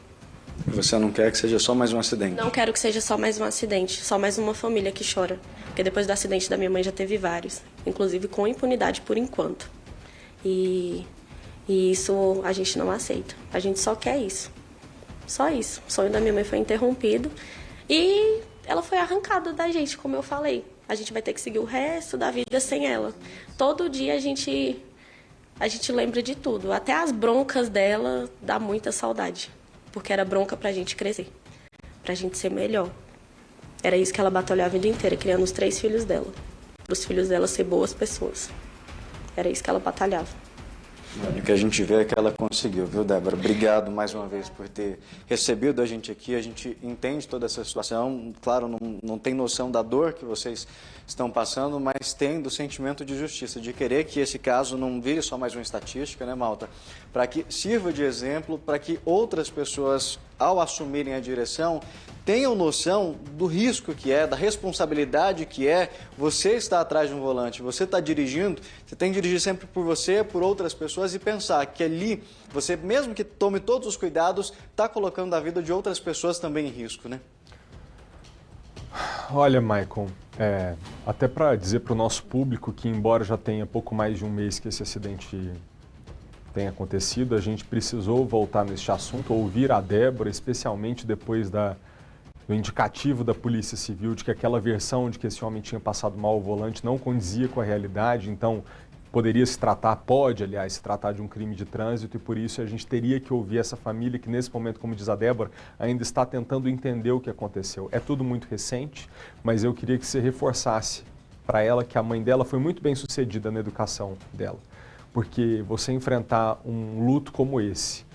Você não quer que seja só mais um acidente?
Não quero que seja só mais um acidente, só mais uma família que chora. Porque depois do acidente da minha mãe já teve vários, inclusive com impunidade por enquanto. E isso a gente não aceita. A gente só quer isso. Só isso. O sonho da minha mãe foi interrompido e ela foi arrancada da gente, como eu falei. A gente vai ter que seguir o resto da vida sem ela. Todo dia a gente lembra de tudo. Até as broncas dela dá muita saudade. Porque era bronca pra gente crescer. pra gente ser melhor. Era isso que ela batalhava a vida inteira, criando os 3 filhos dela. Para os filhos dela ser boas pessoas. Era isso que ela batalhava.
E o que a gente vê é que ela conseguiu, viu, Débora? Obrigado mais uma vez por ter recebido a gente aqui. A gente entende toda essa situação. Claro, não tem noção da dor que vocês estão passando, mas tem do sentimento de justiça, de querer que esse caso não vire só mais uma estatística, né, Malta? Para que sirva de exemplo, para que outras pessoas, ao assumirem a direção, tenham noção do risco que é, da responsabilidade que é você estar atrás de um volante, você está dirigindo, você tem que dirigir sempre por você, por outras pessoas e pensar que ali, você mesmo que tome todos os cuidados, está colocando a vida de outras pessoas também em risco, né?
Olha, Maicon, até para dizer para o nosso público que, embora já tenha pouco mais de um mês que esse acidente tenha acontecido, a gente precisou voltar neste assunto, ouvir a Débora, especialmente depois do indicativo da Polícia Civil de que aquela versão de que esse homem tinha passado mal ao volante não condizia com a realidade, então pode, aliás, se tratar de um crime de trânsito e por isso a gente teria que ouvir essa família que nesse momento, como diz a Débora, ainda está tentando entender o que aconteceu. É tudo muito recente, mas eu queria que você reforçasse para ela que a mãe dela foi muito bem sucedida na educação dela, porque você enfrentar um luto como esse,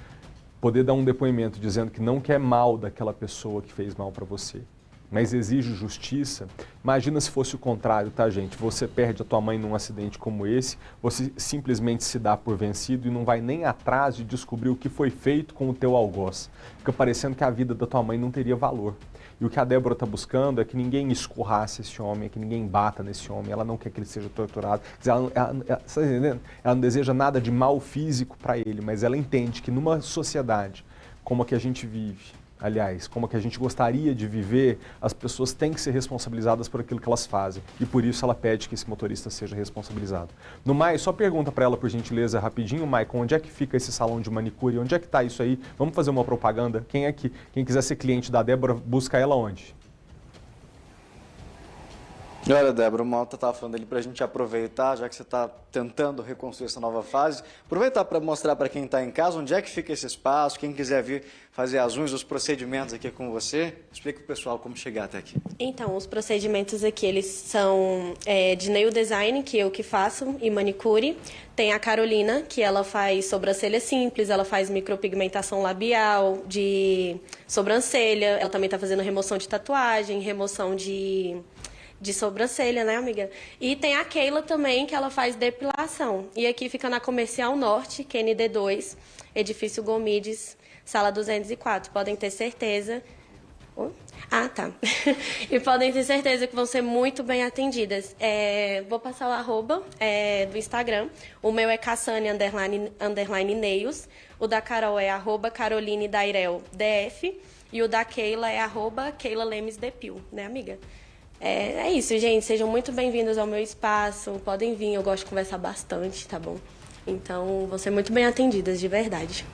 poder dar um depoimento dizendo que não quer mal daquela pessoa que fez mal para você, mas exige justiça. Imagina se fosse o contrário, tá, gente? Você perde a tua mãe num acidente como esse, você simplesmente se dá por vencido e não vai nem atrás de descobrir o que foi feito com o teu algoz. Fica parecendo que a vida da tua mãe não teria valor. E o que a Débora está buscando é que ninguém escorrasse esse homem, é que ninguém bata nesse homem, ela não quer que ele seja torturado. Ela não deseja nada de mal físico para ele, mas ela entende que numa sociedade como a que a gente vive, aliás, como a que a gente gostaria de viver, as pessoas têm que ser responsabilizadas por aquilo que elas fazem. E por isso ela pede que esse motorista seja responsabilizado. No mais, só pergunta para ela, por gentileza, rapidinho, Maicon, onde é que fica esse salão de manicure? Onde é que está isso aí? Vamos fazer uma propaganda? Quem quiser ser cliente da Débora, busca ela onde?
Olha, Débora, o Malta estava falando ali para a gente aproveitar, já que você está tentando reconstruir essa nova fase, aproveitar para mostrar para quem está em casa onde é que fica esse espaço, quem quiser vir fazer as unhas, os procedimentos aqui com você, explica para o pessoal como chegar até aqui.
Então, os procedimentos aqui, eles são de nail design, que eu que faço, e manicure. Tem a Carolina, que ela faz sobrancelha simples, ela faz micropigmentação labial, de sobrancelha, ela também está fazendo remoção de tatuagem, remoção de sobrancelha, né, amiga? E tem a Keila também, que ela faz depilação. E aqui fica na Comercial Norte, QND2, Edifício Gomides, Sala 204. Podem ter certeza... tá. E podem ter certeza que vão ser muito bem atendidas. Vou passar o arroba do Instagram. O meu é Cassane _ Nails. O da Carol é arroba Caroline Dairel DF. E o da Keila é arroba Keila Lemes Depil, né, amiga? É isso, gente. Sejam muito bem-vindos ao meu espaço. Podem vir, eu gosto de conversar bastante, tá bom? Então, vão ser muito bem atendidas, de verdade.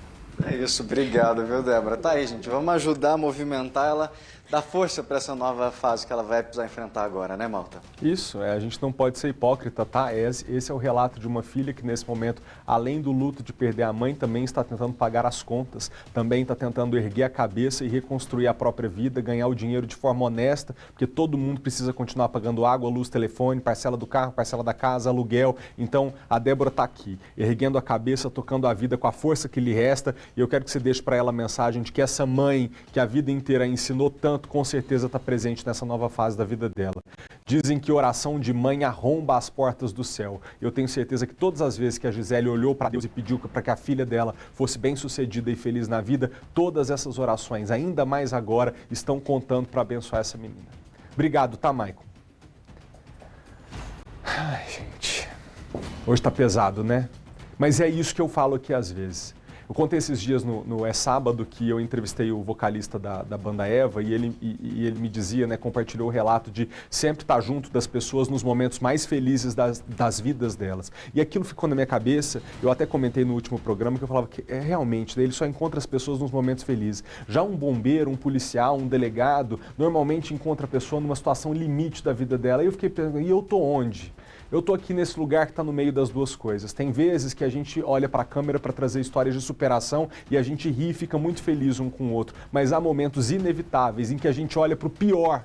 É isso, obrigado, viu, Débora? Tá aí, gente. Vamos ajudar a movimentar ela, dar força para essa nova fase que ela vai precisar enfrentar agora, né, Malta?
Isso, a gente não pode ser hipócrita, tá? Esse é o relato de uma filha que nesse momento, além do luto de perder a mãe, também está tentando pagar as contas, também está tentando erguer a cabeça e reconstruir a própria vida, ganhar o dinheiro de forma honesta, porque todo mundo precisa continuar pagando água, luz, telefone, parcela do carro, parcela da casa, aluguel. Então, a Débora está aqui, erguendo a cabeça, tocando a vida com a força que lhe resta, e eu quero que você deixe para ela a mensagem de que essa mãe, que a vida inteira ensinou tanto, com certeza está presente nessa nova fase da vida dela. Dizem que oração de mãe arromba as portas do céu. Eu tenho certeza que todas as vezes que a Gisele olhou para Deus e pediu para que a filha dela fosse bem-sucedida e feliz na vida, todas essas orações, ainda mais agora, estão contando para abençoar essa menina. Obrigado, tá, Maicon? Ai, gente, hoje tá pesado, né? Mas é isso que eu falo aqui às vezes. Eu contei esses dias no Sábado que eu entrevistei o vocalista da banda Eva e ele me dizia, né, compartilhou o relato de sempre estar junto das pessoas nos momentos mais felizes das vidas delas. E aquilo ficou na minha cabeça, eu até comentei no último programa que eu falava que realmente, ele só encontra as pessoas nos momentos felizes. Já um bombeiro, um policial, um delegado, normalmente encontra a pessoa numa situação limite da vida dela. E eu fiquei pensando, e eu tô onde? Eu tô aqui nesse lugar que está no meio das duas coisas. Tem vezes que a gente olha para a câmera para trazer histórias de superação e a gente ri e fica muito feliz um com o outro. Mas há momentos inevitáveis em que a gente olha para o pior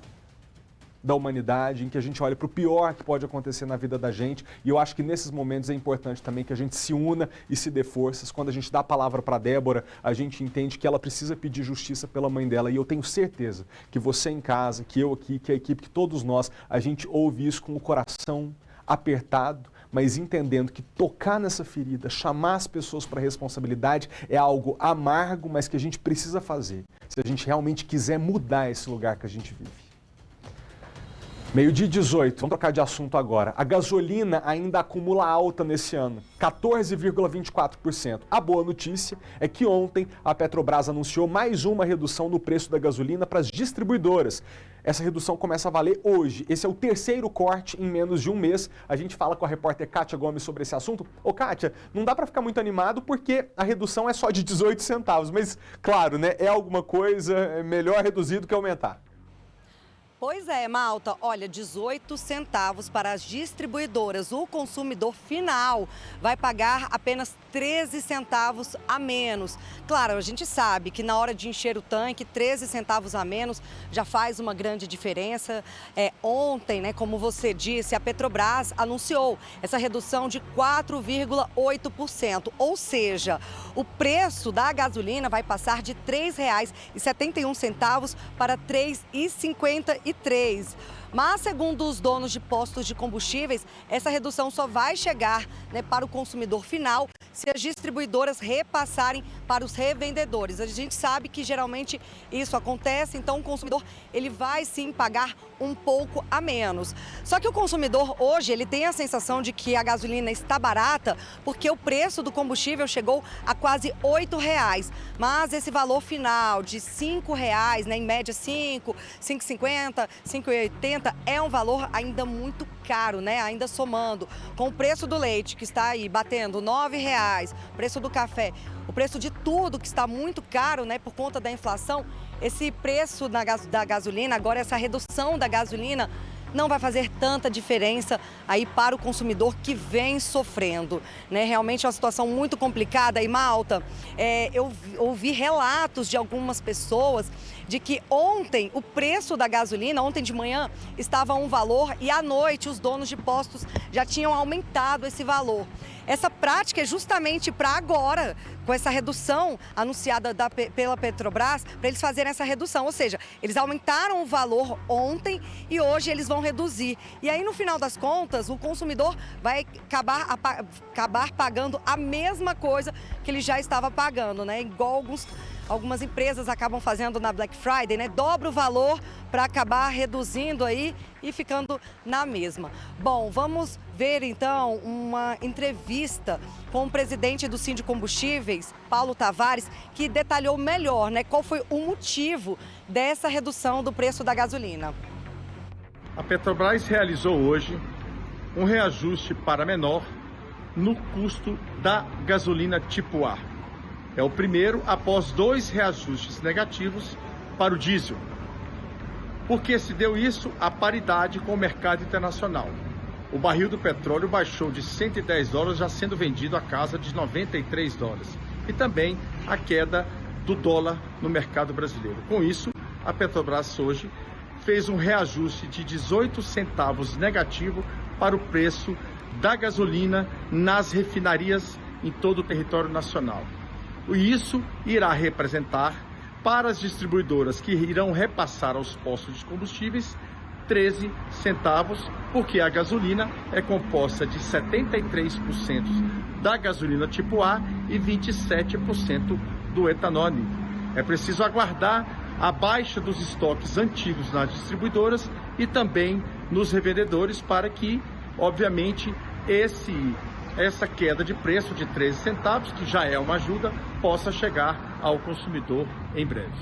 da humanidade, em que a gente olha para o pior que pode acontecer na vida da gente. E eu acho que nesses momentos é importante também que a gente se una e se dê forças. Quando a gente dá a palavra para Débora, a gente entende que ela precisa pedir justiça pela mãe dela. E eu tenho certeza que você em casa, que eu aqui, que a equipe, que todos nós, a gente ouve isso com o coração apertado, mas entendendo que tocar nessa ferida, chamar as pessoas para a responsabilidade é algo amargo, mas que a gente precisa fazer, se a gente realmente quiser mudar esse lugar que a gente vive. 12h18, vamos trocar de assunto agora. A gasolina ainda acumula alta nesse ano, 14,24%. A boa notícia é que ontem a Petrobras anunciou mais uma redução no preço da gasolina para as distribuidoras. Essa redução começa a valer hoje. Esse é o terceiro corte em menos de um mês. A gente fala com a repórter Kátia Gomes sobre esse assunto. Ô Kátia, não dá para ficar muito animado porque a redução é só de 18 centavos. Mas, claro, né, é alguma coisa, é melhor reduzir do que aumentar.
Pois é, Malta. Olha, 18 centavos para as distribuidoras. O consumidor final vai pagar apenas 13 centavos a menos. Claro, a gente sabe que na hora de encher o tanque, 13 centavos a menos já faz uma grande diferença. Ontem, né, como você disse, a Petrobras anunciou essa redução de 4,8%. Ou seja, o preço da gasolina vai passar de R$ 3,71 para R$ 3,53. Mas, segundo os donos de postos de combustíveis, essa redução só vai chegar, né, para o consumidor final se as distribuidoras repassarem para os revendedores. A gente sabe que geralmente isso acontece, então o consumidor ele vai sim pagar um pouco a menos. Só que o consumidor hoje ele tem a sensação de que a gasolina está barata porque o preço do combustível chegou a quase R$ 8,00. Mas esse valor final de R$ 5,00, né, em média 5, 5,50, 5,80, é um valor ainda muito caro, né? Ainda somando com o preço do leite que está aí batendo R$ 9,00, o preço do café, o preço de tudo que está muito caro, né, por conta da inflação. Esse preço da gasolina, agora essa redução da gasolina não vai fazer tanta diferença aí para o consumidor que vem sofrendo, né? Realmente é uma situação muito complicada. E, Malta, eu ouvi relatos de algumas pessoas de que ontem o preço da gasolina, ontem de manhã, estava um valor e à noite os donos de postos já tinham aumentado esse valor. Essa prática é justamente para agora, com essa redução anunciada pela Petrobras, para eles fazerem essa redução. Ou seja, eles aumentaram o valor ontem e hoje eles vão reduzir. E aí, no final das contas, o consumidor vai acabar pagando a mesma coisa que ele já estava pagando, né? Igual algumas empresas acabam fazendo na Black Friday, né? Dobra o valor para acabar reduzindo aí e ficando na mesma. Bom, vamos ver então uma entrevista com o presidente do Sindicombustíveis, Paulo Tavares, que detalhou melhor, né, qual foi o motivo dessa redução do preço da gasolina.
A Petrobras realizou hoje um reajuste para menor no custo da gasolina tipo A. É o primeiro após 2 reajustes negativos para o diesel. Por que se deu isso? A paridade com o mercado internacional. O barril do petróleo baixou de $110, já sendo vendido a casa de $93. E também a queda do dólar no mercado brasileiro. Com isso, a Petrobras hoje fez um reajuste de 18 centavos negativo para o preço da gasolina nas refinarias em todo o território nacional. E isso irá representar para as distribuidoras que irão repassar aos postos de combustíveis 13 centavos, porque a gasolina é composta de 73% da gasolina tipo A e 27% do etanol. É preciso aguardar a baixa dos estoques antigos nas distribuidoras e também nos revendedores para que, obviamente, essa queda de preço de 13 centavos, que já é uma ajuda, possa chegar ao consumidor em breve.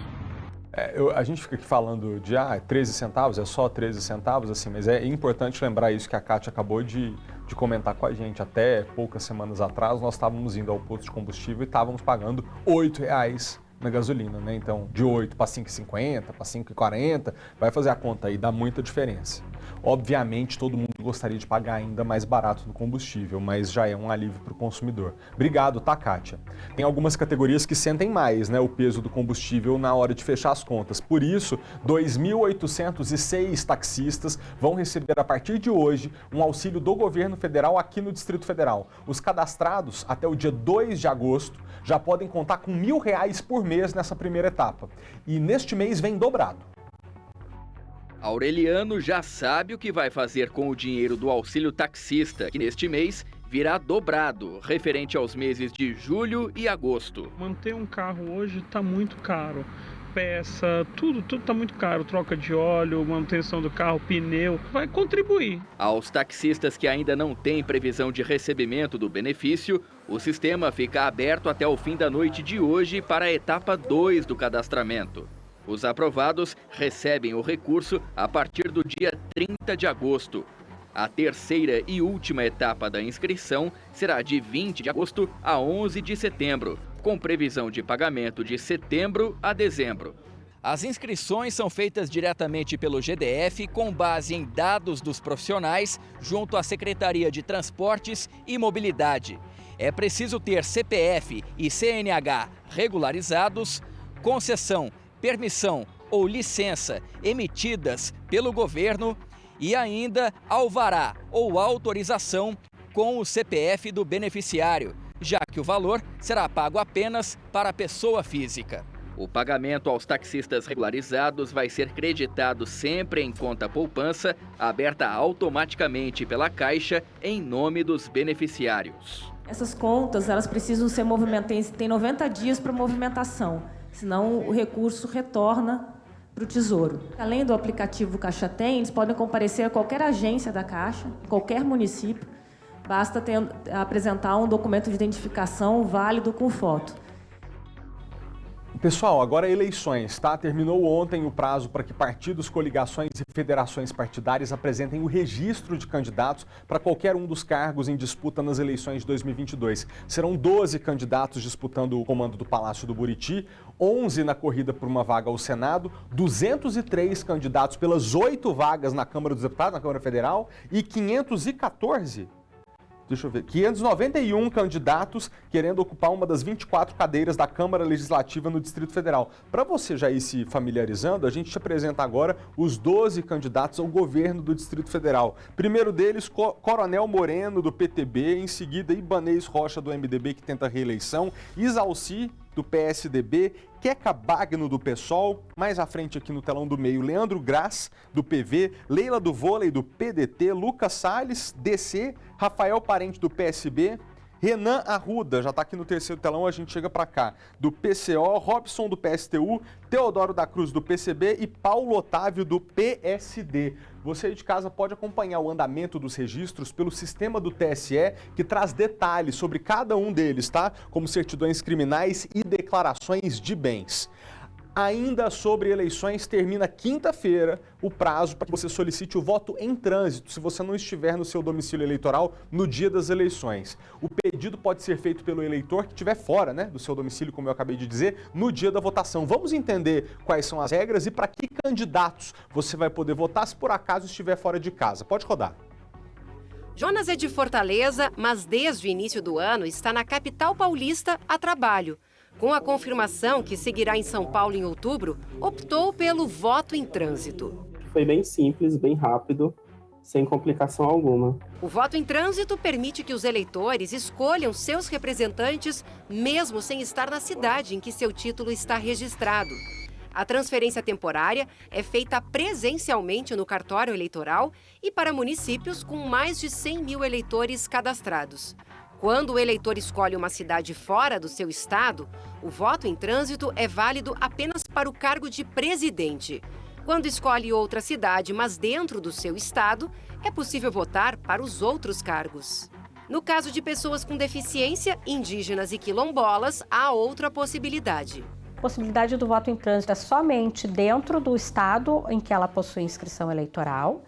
A gente fica aqui falando de 13 centavos, é só 13 centavos, assim, mas é importante lembrar isso que a Kátia acabou de comentar com a gente. Até poucas semanas atrás, nós estávamos indo ao posto de combustível e estávamos pagando R$ 8,00 na gasolina, né? Então, de 8 para 5,50, para 5,40, vai fazer a conta aí, dá muita diferença. Obviamente, todo mundo gostaria de pagar ainda mais barato no combustível, mas já é um alívio para o consumidor. Obrigado, tá, Kátia? Tem algumas categorias que sentem mais, né, o peso do combustível na hora de fechar as contas. Por isso, 2.806 taxistas vão receber a partir de hoje um auxílio do governo federal aqui no Distrito Federal. Os cadastrados até o dia 2 de agosto já podem contar com R$1.000 por mês nessa primeira etapa. E neste mês vem dobrado.
Aureliano já sabe o que vai fazer com o dinheiro do auxílio taxista, que neste mês virá dobrado, referente aos meses de julho e agosto.
Manter um carro hoje está muito caro. Peça, tudo está muito caro. Troca de óleo, manutenção do carro, pneu, vai contribuir.
Aos taxistas que ainda não têm previsão de recebimento do benefício, o sistema fica aberto até o fim da noite de hoje para a etapa 2 do cadastramento. Os aprovados recebem o recurso a partir do dia 30 de agosto. A terceira e última etapa da inscrição será de 20 de agosto a 11 de setembro, com previsão de pagamento de setembro a dezembro. As inscrições são feitas diretamente pelo GDF com base em dados dos profissionais junto à Secretaria de Transportes e Mobilidade. É preciso ter CPF e CNH regularizados, concessão, permissão ou licença emitidas pelo governo e ainda alvará ou autorização com o CPF do beneficiário, já que o valor será pago apenas para a pessoa física. O pagamento aos taxistas regularizados vai ser creditado sempre em conta poupança, aberta automaticamente pela Caixa em nome dos beneficiários.
Essas contas, elas precisam ser movimentadas, tem 90 dias para movimentação, senão o recurso retorna para o Tesouro. Além do aplicativo Caixa Tem, eles podem comparecer a qualquer agência da Caixa, em qualquer município, basta apresentar um documento de identificação válido com foto.
Pessoal, agora eleições, tá? Terminou ontem o prazo para que partidos, coligações e federações partidárias apresentem o registro de candidatos para qualquer um dos cargos em disputa nas eleições de 2022. Serão 12 candidatos disputando o comando do Palácio do Buriti, 11 na corrida por uma vaga ao Senado, 203 candidatos pelas 8 vagas na Câmara dos Deputados, na Câmara Federal, e 591 candidatos querendo ocupar uma das 24 cadeiras da Câmara Legislativa no Distrito Federal. Para você já ir se familiarizando, a gente te apresenta agora os 12 candidatos ao governo do Distrito Federal. Primeiro deles, Coronel Moreno, do PTB, em seguida Ibanez Rocha, do MDB, que tenta reeleição, Isalci, do PSDB, Queca Bagno, do PSOL, mais à frente aqui no telão do meio, Leandro Graz, do PV, Leila do Vôlei, do PDT, Lucas Salles, DC, Rafael Parente, do PSB, Renan Arruda, já está aqui no terceiro telão, a gente chega para cá, do PCO, Robson, do PSTU, Teodoro da Cruz, do PCB e Paulo Otávio, do PSD. Você aí de casa pode acompanhar o andamento dos registros pelo sistema do TSE, que traz detalhes sobre cada um deles, tá? Como certidões criminais e declarações de bens. Ainda sobre eleições, termina quinta-feira o prazo para que você solicite o voto em trânsito, se você não estiver no seu domicílio eleitoral no dia das eleições. O pedido pode ser feito pelo eleitor que estiver fora, né, do seu domicílio, como eu acabei de dizer, no dia da votação. Vamos entender quais são as regras e para que candidatos você vai poder votar se por acaso estiver fora de casa. Pode rodar.
Jonas é de Fortaleza, mas desde o início do ano está na capital paulista a trabalho. Com a confirmação que seguirá em São Paulo em outubro, optou pelo voto em trânsito.
Foi bem simples, bem rápido, sem complicação alguma.
O voto em trânsito permite que os eleitores escolham seus representantes, mesmo sem estar na cidade em que seu título está registrado. A transferência temporária é feita presencialmente no cartório eleitoral e para municípios com mais de 100 mil eleitores cadastrados. Quando o eleitor escolhe uma cidade fora do seu estado, o voto em trânsito é válido apenas para o cargo de presidente. Quando escolhe outra cidade, mas dentro do seu estado, é possível votar para os outros cargos. No caso de pessoas com deficiência, indígenas e quilombolas, há outra possibilidade.
A possibilidade do voto em trânsito é somente dentro do estado em que ela possui inscrição eleitoral.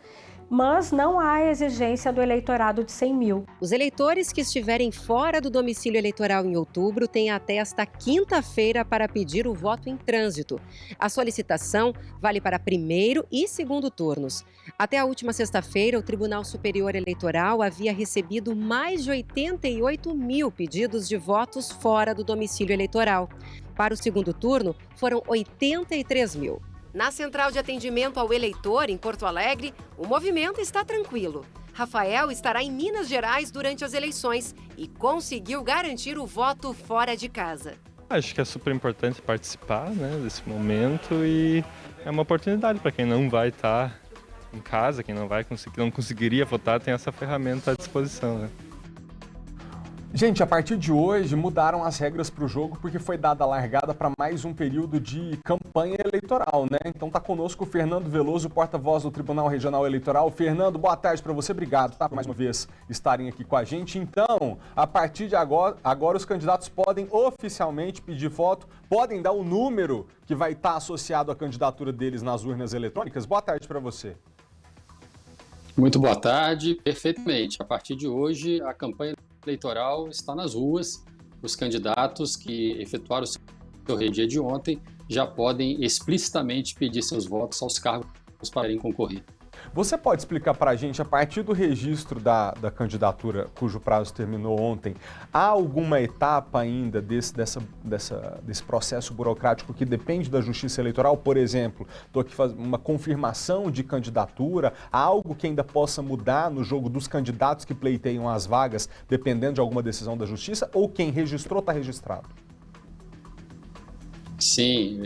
mas não há exigência do eleitorado de 100 mil.
Os eleitores que estiverem fora do domicílio eleitoral em outubro têm até esta quinta-feira para pedir o voto em trânsito. A solicitação vale para primeiro e segundo turnos. Até a última sexta-feira, o Tribunal Superior Eleitoral havia recebido mais de 88 mil pedidos de votos fora do domicílio eleitoral. Para o segundo turno, foram 83 mil. Na Central de Atendimento ao Eleitor, em Porto Alegre, o movimento está tranquilo. Rafael estará em Minas Gerais durante as eleições e conseguiu garantir o voto fora de casa.
Acho que é super importante participar, né, desse momento e é uma oportunidade para quem não vai estar em casa, quem não conseguiria votar, tem essa ferramenta à disposição, né?
Gente, a partir de hoje mudaram as regras para o jogo porque foi dada a largada para mais um período de campanha eleitoral, né? Então tá conosco o Fernando Veloso, porta-voz do Tribunal Regional Eleitoral. Fernando, boa tarde para você, obrigado, tá? Por mais uma vez estarem aqui com a gente. Então, a partir de agora os candidatos podem oficialmente pedir voto, podem dar o número que vai estar associado à candidatura deles nas urnas eletrônicas. Boa tarde para você.
Muito boa tarde, perfeitamente. A partir de hoje, a campanha eleitoral está nas ruas. Os candidatos que efetuaram o seu redia de ontem já podem explicitamente pedir seus votos aos cargos para irem concorrer.
Você pode explicar para a gente, a partir do registro da candidatura, cujo prazo terminou ontem, há alguma etapa ainda desse processo burocrático que depende da Justiça Eleitoral? Por exemplo, estou aqui fazendo uma confirmação de candidatura, há algo que ainda possa mudar no jogo dos candidatos que pleiteiam as vagas, dependendo de alguma decisão da Justiça, ou quem registrou está registrado?
Sim,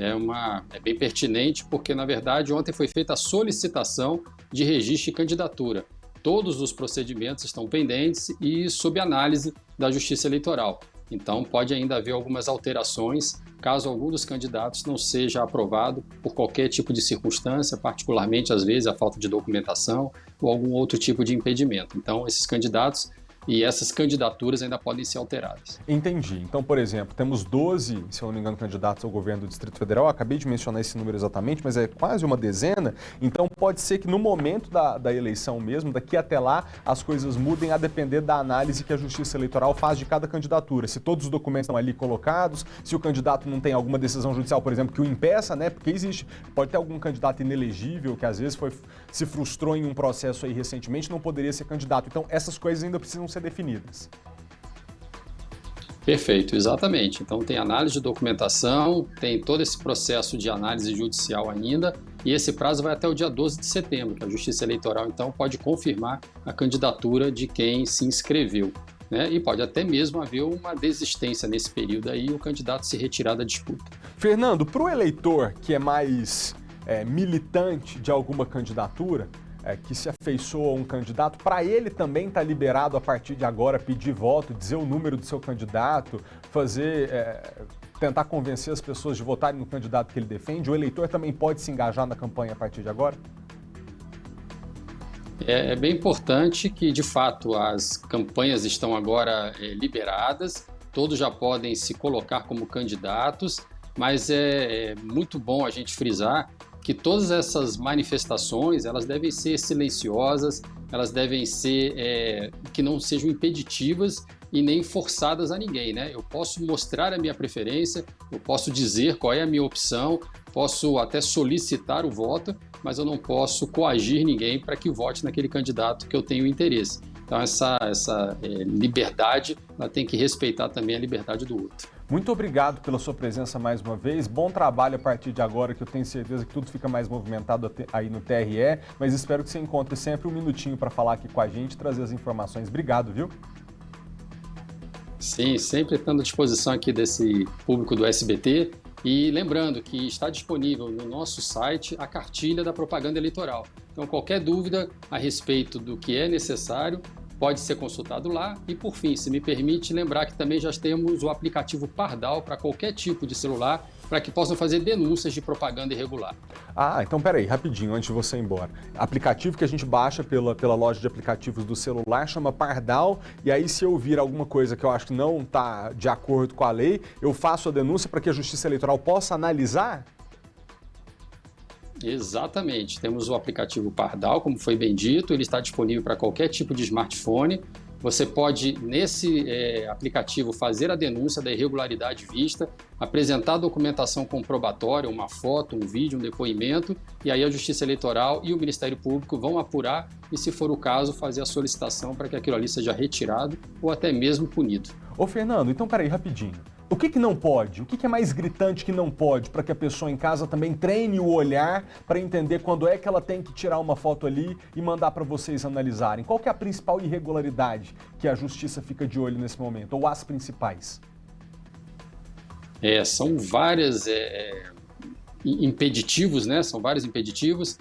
é bem pertinente, porque na verdade ontem foi feita a solicitação de registro de candidatura. Todos os procedimentos estão pendentes e sob análise da Justiça Eleitoral. Então pode ainda haver algumas alterações caso algum dos candidatos não seja aprovado por qualquer tipo de circunstância, particularmente às vezes a falta de documentação ou algum outro tipo de impedimento. Então esses candidatos e essas candidaturas ainda podem ser alteradas.
Entendi. Então, por exemplo, temos 12, se eu não me engano, candidatos ao governo do Distrito Federal. Eu acabei de mencionar esse número exatamente, mas é quase uma dezena. Então, pode ser que no momento da eleição mesmo, daqui até lá, as coisas mudem a depender da análise que a Justiça Eleitoral faz de cada candidatura. Se todos os documentos estão ali colocados, se o candidato não tem alguma decisão judicial, por exemplo, que o impeça, né? Porque pode ter algum candidato inelegível que às vezes se frustrou em um processo aí recentemente, não poderia ser candidato. Então, essas coisas ainda precisam ser definidas.
Perfeito, exatamente. Então tem análise de documentação, tem todo esse processo de análise judicial ainda, e esse prazo vai até o dia 12 de setembro, que a Justiça Eleitoral então pode confirmar a candidatura de quem se inscreveu, né? E pode até mesmo haver uma desistência nesse período aí e o candidato se retirar da disputa.
Fernando, para o eleitor que é mais militante de alguma candidatura, que se afeiçoa a um candidato, para ele também está liberado a partir de agora pedir voto, dizer o número do seu candidato, tentar convencer as pessoas de votarem no candidato que ele defende? O eleitor também pode se engajar na campanha a partir de agora?
É bem importante que, de fato, as campanhas estão agora liberadas, todos já podem se colocar como candidatos, mas é muito bom a gente frisar que todas essas manifestações, elas devem ser silenciosas, elas devem ser, que não sejam impeditivas e nem forçadas a ninguém, né? Eu posso mostrar a minha preferência, eu posso dizer qual é a minha opção, posso até solicitar o voto, mas eu não posso coagir ninguém para que vote naquele candidato que eu tenho interesse. Então essa liberdade, ela tem que respeitar também a liberdade do outro.
Muito obrigado pela sua presença mais uma vez. Bom trabalho a partir de agora, que eu tenho certeza que tudo fica mais movimentado aí no TRE, mas espero que você encontre sempre um minutinho para falar aqui com a gente, trazer as informações. Obrigado, viu?
Sim, sempre estando à disposição aqui desse público do SBT. E lembrando que está disponível no nosso site a cartilha da propaganda eleitoral. Então, qualquer dúvida a respeito do que é necessário, pode ser consultado lá. E, por fim, se me permite lembrar que também já temos o aplicativo Pardal para qualquer tipo de celular, para que possam fazer denúncias de propaganda irregular.
Então peraí, rapidinho, antes de você ir embora. Aplicativo que a gente baixa pela loja de aplicativos do celular, chama Pardal, e aí se eu vir alguma coisa que eu acho que não está de acordo com a lei, eu faço a denúncia para que a Justiça Eleitoral possa analisar?
Exatamente. Temos o aplicativo Pardal, como foi bem dito, ele está disponível para qualquer tipo de smartphone. Você pode, nesse aplicativo, fazer a denúncia da irregularidade vista, apresentar a documentação comprobatória, uma foto, um vídeo, um depoimento, e aí a Justiça Eleitoral e o Ministério Público vão apurar e, se for o caso, fazer a solicitação para que aquilo ali seja retirado ou até mesmo punido.
Ô Fernando, então peraí, rapidinho. O que não pode? O que é mais gritante que não pode para que a pessoa em casa também treine o olhar para entender quando é que ela tem que tirar uma foto ali e mandar para vocês analisarem? Qual que é a principal irregularidade que a Justiça fica de olho nesse momento, ou as principais?
São vários impeditivos, né? São vários impeditivos.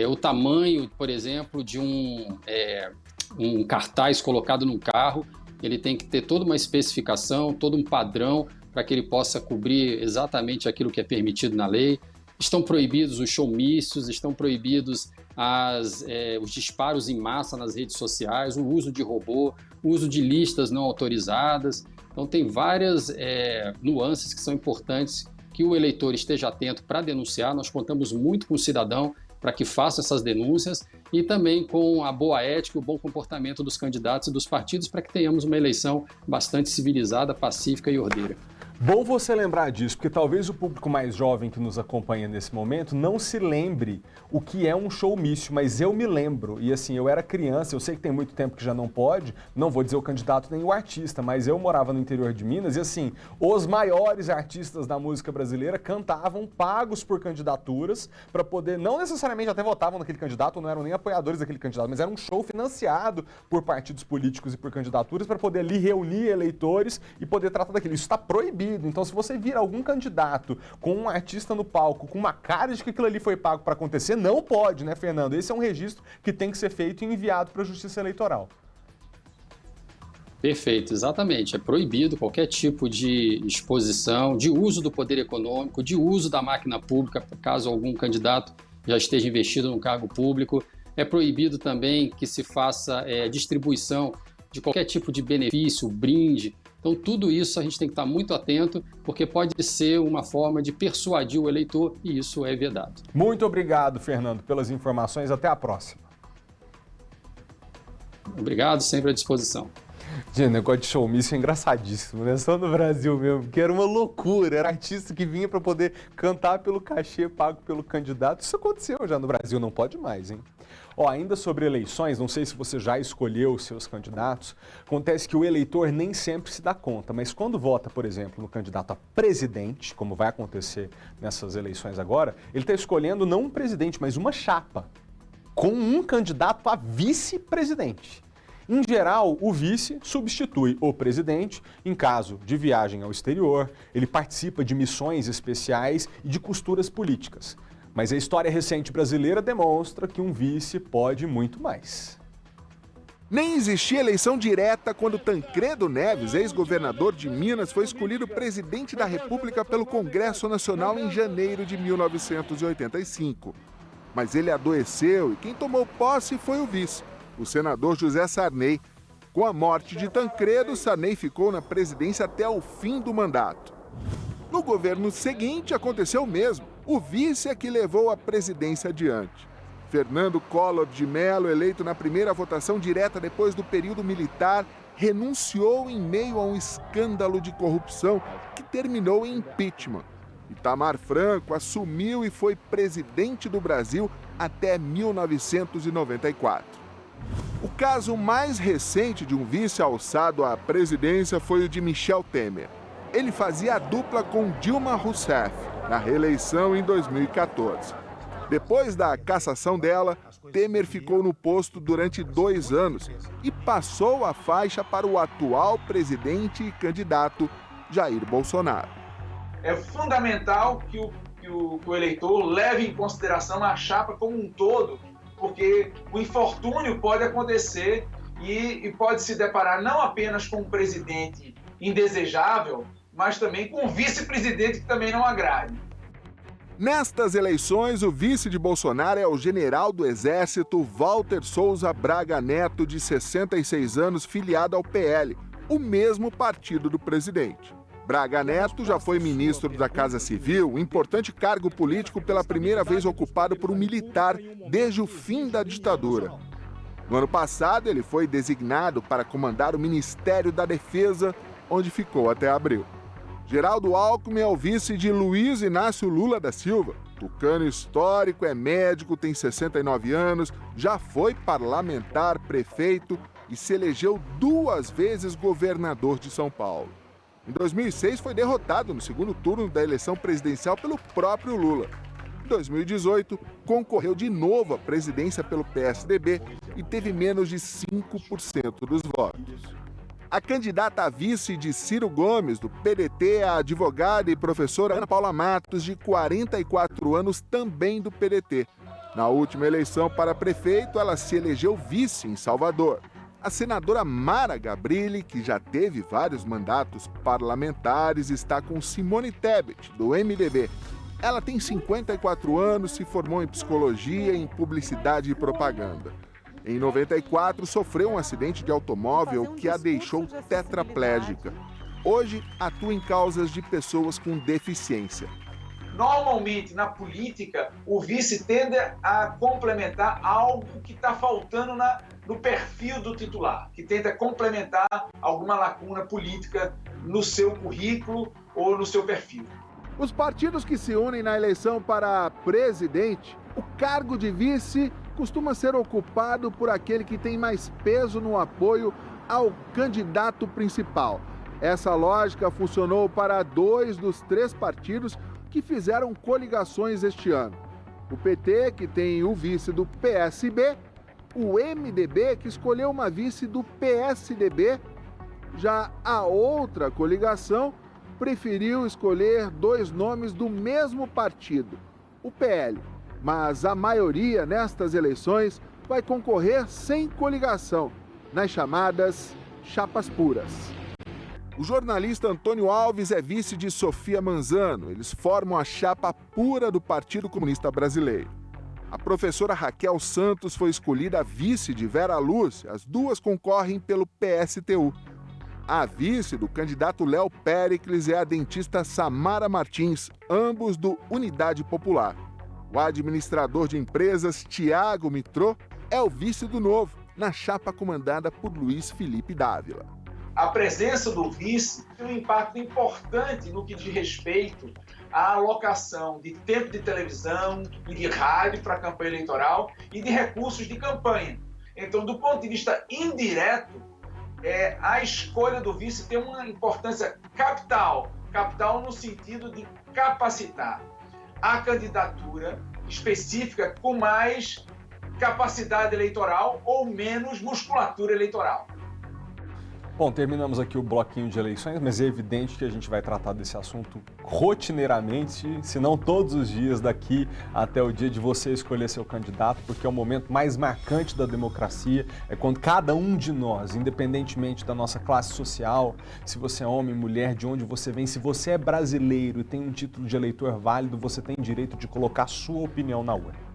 O tamanho, por exemplo, de um cartaz colocado num carro, ele tem que ter toda uma especificação, todo um padrão para que ele possa cobrir exatamente aquilo que é permitido na lei. Estão proibidos os showmícios, estão proibidos os disparos em massa nas redes sociais, o uso de robô, o uso de listas não autorizadas. Então tem várias nuances que são importantes que o eleitor esteja atento para denunciar. Nós contamos muito com o cidadão para que faça essas denúncias e também com a boa ética e o bom comportamento dos candidatos e dos partidos para que tenhamos uma eleição bastante civilizada, pacífica e ordeira.
Bom você lembrar disso, porque talvez o público mais jovem que nos acompanha nesse momento não se lembre o que é um showmício, mas eu me lembro. E assim, eu era criança, eu sei que tem muito tempo que já não pode, não vou dizer o candidato nem o artista, mas eu morava no interior de Minas e assim, os maiores artistas da música brasileira cantavam pagos por candidaturas para poder, não necessariamente até votavam naquele candidato, ou não eram nem apoiadores daquele candidato, mas era um show financiado por partidos políticos e por candidaturas para poder ali reunir eleitores e poder tratar daquilo. Isso está proibido. Então, se você vir algum candidato com um artista no palco, com uma cara de que aquilo ali foi pago para acontecer, não pode, né, Fernando? Esse é um registro que tem que ser feito e enviado para a Justiça Eleitoral.
Perfeito, exatamente. É proibido qualquer tipo de exposição, de uso do poder econômico, de uso da máquina pública, caso algum candidato já esteja investido num cargo público. É proibido também que se faça distribuição de qualquer tipo de benefício, brinde. Então, tudo isso a gente tem que estar muito atento, porque pode ser uma forma de persuadir o eleitor e isso é vedado.
Muito obrigado, Fernando, pelas informações. Até a próxima.
Obrigado, sempre à disposição.
Gente, negócio de showmício é engraçadíssimo, né? Só no Brasil mesmo, que era uma loucura. Era artista que vinha para poder cantar pelo cachê pago pelo candidato. Isso aconteceu já no Brasil, não pode mais, hein? Ainda sobre eleições, não sei se você já escolheu os seus candidatos, acontece que o eleitor nem sempre se dá conta, mas quando vota, por exemplo, no candidato a presidente, como vai acontecer nessas eleições agora, ele está escolhendo não um presidente, mas uma chapa, com um candidato a vice-presidente. Em geral, o vice substitui o presidente em caso de viagem ao exterior, ele participa de missões especiais e de costuras políticas. Mas a história recente brasileira demonstra que um vice pode muito mais.
Nem existia eleição direta quando Tancredo Neves, ex-governador de Minas, foi escolhido presidente da República pelo Congresso Nacional em janeiro de 1985. Mas ele adoeceu e quem tomou posse foi o vice, o senador José Sarney. Com a morte de Tancredo, Sarney ficou na presidência até o fim do mandato. No governo seguinte, aconteceu o mesmo. O vice é que levou a presidência adiante. Fernando Collor de Mello, eleito na primeira votação direta depois do período militar, renunciou em meio a um escândalo de corrupção que terminou em impeachment. Itamar Franco assumiu e foi presidente do Brasil até 1994. O caso mais recente de um vice alçado à presidência foi o de Michel Temer. Ele fazia a dupla com Dilma Rousseff na reeleição em 2014. Depois da cassação dela, Temer ficou no posto durante 2 anos e passou a faixa para o atual presidente e candidato Jair Bolsonaro.
É fundamental que o eleitor leve em consideração a chapa como um todo, porque o infortúnio pode acontecer e pode se deparar não apenas com um presidente indesejável, mas também com um vice-presidente que também não agrade.
Nestas eleições, o vice de Bolsonaro é o general do Exército Walter Souza Braga Neto, de 66 anos, filiado ao PL, o mesmo partido do presidente. Braga Neto já foi ministro da Casa Civil, um importante cargo político pela primeira vez ocupado por um militar desde o fim da ditadura. No ano passado, ele foi designado para comandar o Ministério da Defesa, onde ficou até abril. Geraldo Alckmin é o vice de Luiz Inácio Lula da Silva. Tucano histórico, é médico, tem 69 anos, já foi parlamentar, prefeito e se elegeu 2 vezes governador de São Paulo. Em 2006, foi derrotado no segundo turno da eleição presidencial pelo próprio Lula. Em 2018, concorreu de novo à presidência pelo PSDB e teve menos de 5% dos votos. A candidata a vice de Ciro Gomes, do PDT, é a advogada e professora Ana Paula Matos, de 44 anos, também do PDT. Na última eleição para prefeito, ela se elegeu vice em Salvador. A senadora Mara Gabrilli, que já teve vários mandatos parlamentares, está com Simone Tebet, do MDB. Ela tem 54 anos, se formou em psicologia, em publicidade e propaganda. Em 94, sofreu um acidente de automóvel que a deixou tetraplégica. Hoje, atua em causas de pessoas com deficiência.
Normalmente, na política, o vice tende a complementar algo que está faltando no perfil do titular, que tenta complementar alguma lacuna política no seu currículo ou no seu perfil.
Os partidos que se unem na eleição para presidente, o cargo de vice costuma ser ocupado por aquele que tem mais peso no apoio ao candidato principal. Essa lógica funcionou para 2 dos 3 partidos que fizeram coligações este ano. O PT, que tem o vice do PSB, o MDB, que escolheu uma vice do PSDB. Já a outra coligação preferiu escolher 2 nomes do mesmo partido, o PL. Mas a maioria nestas eleições vai concorrer sem coligação, nas chamadas chapas puras. O jornalista Antônio Alves é vice de Sofia Manzano. Eles formam a chapa pura do Partido Comunista Brasileiro. A professora Raquel Santos foi escolhida vice de Vera Lúcia. As duas concorrem pelo PSTU. A vice do candidato Léo Péricles é a dentista Samara Martins, ambos do Unidade Popular. O administrador de empresas, Tiago Mitrô, é o vice do Novo, na chapa comandada por Luiz Felipe Dávila.
A presença do vice tem um impacto importante no que diz respeito à alocação de tempo de televisão e de rádio para a campanha eleitoral e de recursos de campanha. Então, do ponto de vista indireto, a escolha do vice tem uma importância capital no sentido de capacitar a candidatura específica com mais capacidade eleitoral ou menos musculatura eleitoral.
Bom, terminamos aqui o bloquinho de eleições, mas é evidente que a gente vai tratar desse assunto rotineiramente, se não todos os dias, daqui até o dia de você escolher seu candidato, porque é o momento mais marcante da democracia, é quando cada um de nós, independentemente da nossa classe social, se você é homem, mulher, de onde você vem, se você é brasileiro e tem um título de eleitor válido, você tem direito de colocar sua opinião na urna.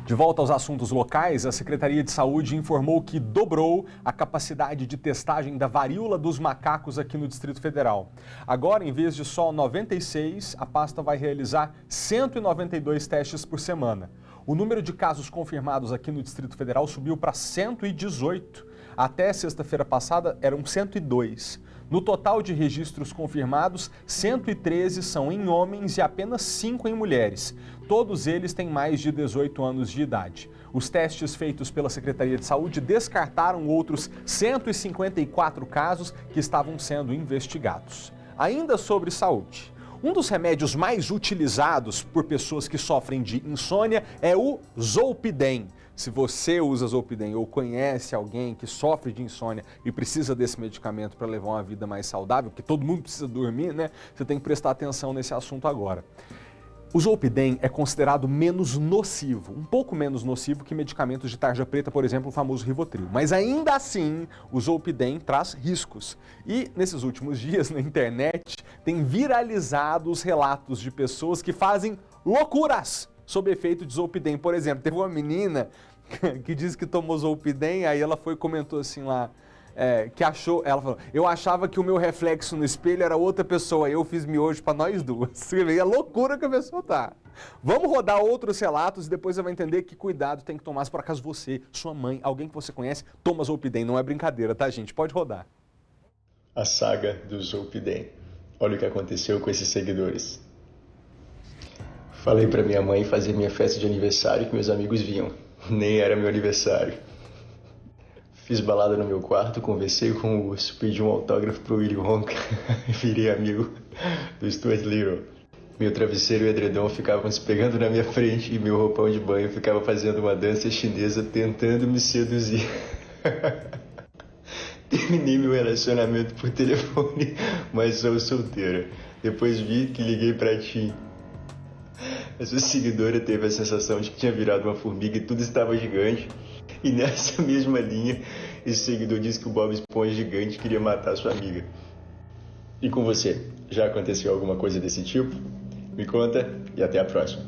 De volta aos assuntos locais, a Secretaria de Saúde informou que dobrou a capacidade de testagem da varíola dos macacos aqui no Distrito Federal. Agora, em vez de só 96, a pasta vai realizar 192 testes por semana. O número de casos confirmados aqui no Distrito Federal subiu para 118. Até sexta-feira passada, eram 102. No total de registros confirmados, 113 são em homens e apenas 5 em mulheres. Todos eles têm mais de 18 anos de idade. Os testes feitos pela Secretaria de Saúde descartaram outros 154 casos que estavam sendo investigados. Ainda sobre saúde. Um dos remédios mais utilizados por pessoas que sofrem de insônia é o Zolpidem. Se você usa Zolpidem ou conhece alguém que sofre de insônia e precisa desse medicamento para levar uma vida mais saudável, porque todo mundo precisa dormir, né? Você tem que prestar atenção nesse assunto agora. O Zolpidem é considerado menos nocivo, um pouco menos nocivo que medicamentos de tarja preta, por exemplo, o famoso Rivotril. Mas ainda assim, o Zolpidem traz riscos. E nesses últimos dias, na internet, tem viralizado os relatos de pessoas que fazem loucuras sob efeito de Zolpidem. Por exemplo, teve uma menina que disse que tomou Zolpidem, aí ela foi e comentou assim lá, que achou, ela falou, eu achava que o meu reflexo no espelho era outra pessoa, eu fiz miojo para nós duas. Você vê a loucura que a pessoa tá. Vamos rodar outros relatos e depois você vai entender que cuidado tem que tomar se por acaso você, sua mãe, alguém que você conhece, toma Zolpidem. Não é brincadeira, tá, gente? Pode rodar.
A saga do Zolpidem. Olha o que aconteceu com esses seguidores. Falei pra minha mãe fazer minha festa de aniversário que meus amigos vinham. Nem era meu aniversário. Fiz balada no meu quarto, conversei com o urso, pedi um autógrafo pro Willy Wonka e virei amigo do Stuart Little. Meu travesseiro e edredom ficavam se pegando na minha frente e meu roupão de banho ficava fazendo uma dança chinesa tentando me seduzir. Terminei meu relacionamento por telefone, mas sou solteira. Depois vi que liguei pra ti. A sua seguidora teve a sensação de que tinha virado uma formiga e tudo estava gigante. E nessa mesma linha, esse seguidor disse que o Bob Esponja gigante queria matar sua amiga. E com você, já aconteceu alguma coisa desse tipo? Me conta e até a próxima.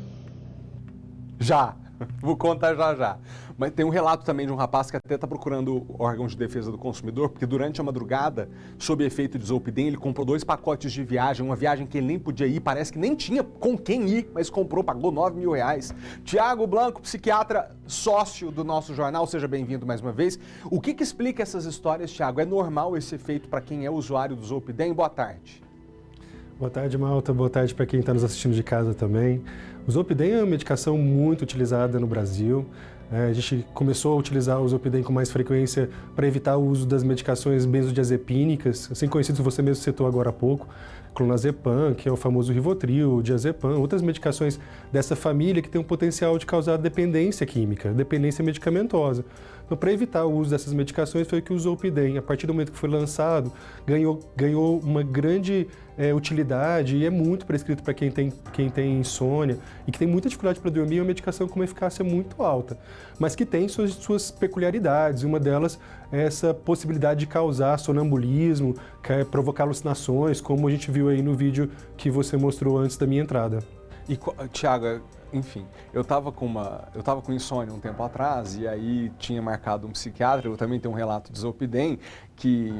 Já, vou contar já. Mas tem um relato também de um rapaz que até está procurando órgãos de defesa do consumidor, porque durante a madrugada, sob efeito de Zolpidem, ele comprou 2 pacotes de viagem, uma viagem que ele nem podia ir, parece que nem tinha com quem ir, mas comprou, pagou R$9.000. Tiago Blanco, psiquiatra, sócio do nosso jornal, seja bem-vindo mais uma vez. O que explica essas histórias, Tiago? É normal esse efeito para quem é usuário do Zolpidem? Boa tarde.
Boa tarde, Malta. Boa tarde para quem está nos assistindo de casa também. O Zolpidem é uma medicação muito utilizada no Brasil. A gente começou a utilizar o Zolpidem com mais frequência para evitar o uso das medicações benzodiazepínicas, assim conhecidas, você mesmo citou agora há pouco, clonazepam, que é o famoso Rivotril, diazepam, outras medicações dessa família que tem um potencial de causar dependência química, dependência medicamentosa. Então, para evitar o uso dessas medicações, foi que o Zolpidem, a partir do momento que foi lançado, ganhou uma grande utilidade e é muito prescrito para quem tem insônia e que tem muita dificuldade para dormir. É uma medicação com uma eficácia muito alta, mas que tem suas peculiaridades. Uma delas é essa possibilidade de causar sonambulismo, provocar alucinações, como a gente viu aí no vídeo que você mostrou antes da minha entrada.
E, Tiago, enfim, eu tava com insônia um tempo atrás e aí tinha marcado um psiquiatra. Eu também tenho um relato de Zolpidem que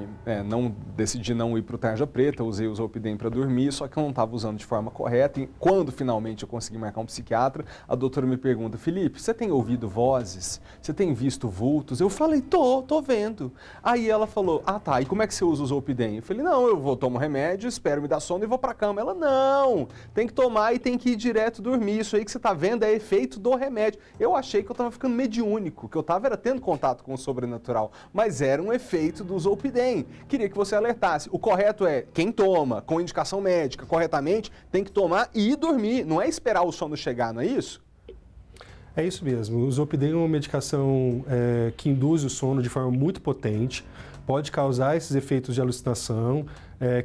decidi não ir para o Tarja Preta, usei o Zolpidem para dormir, só que eu não estava usando de forma correta. E quando finalmente eu consegui marcar um psiquiatra, a doutora me pergunta: Felipe, você tem ouvido vozes? Você tem visto vultos? Eu falei: tô vendo. Aí ela falou: ah tá, e como é que você usa o Zolpidem? Eu falei: não, eu tomo remédio, espero me dar sono e vou para a cama. Ela: não, tem que tomar e tem que ir direto dormir, isso aí que você tá vendo é efeito do remédio. Eu achei que eu estava ficando mediúnico, que eu estava tendo contato com o sobrenatural, mas era um efeito do Zolpidem. Queria que você alertasse. O correto é, quem toma com indicação médica corretamente, tem que tomar e ir dormir, não é esperar o sono chegar, não é isso?
É isso mesmo. O Zolpidem é uma medicação que induz o sono de forma muito potente, pode causar esses efeitos de alucinação,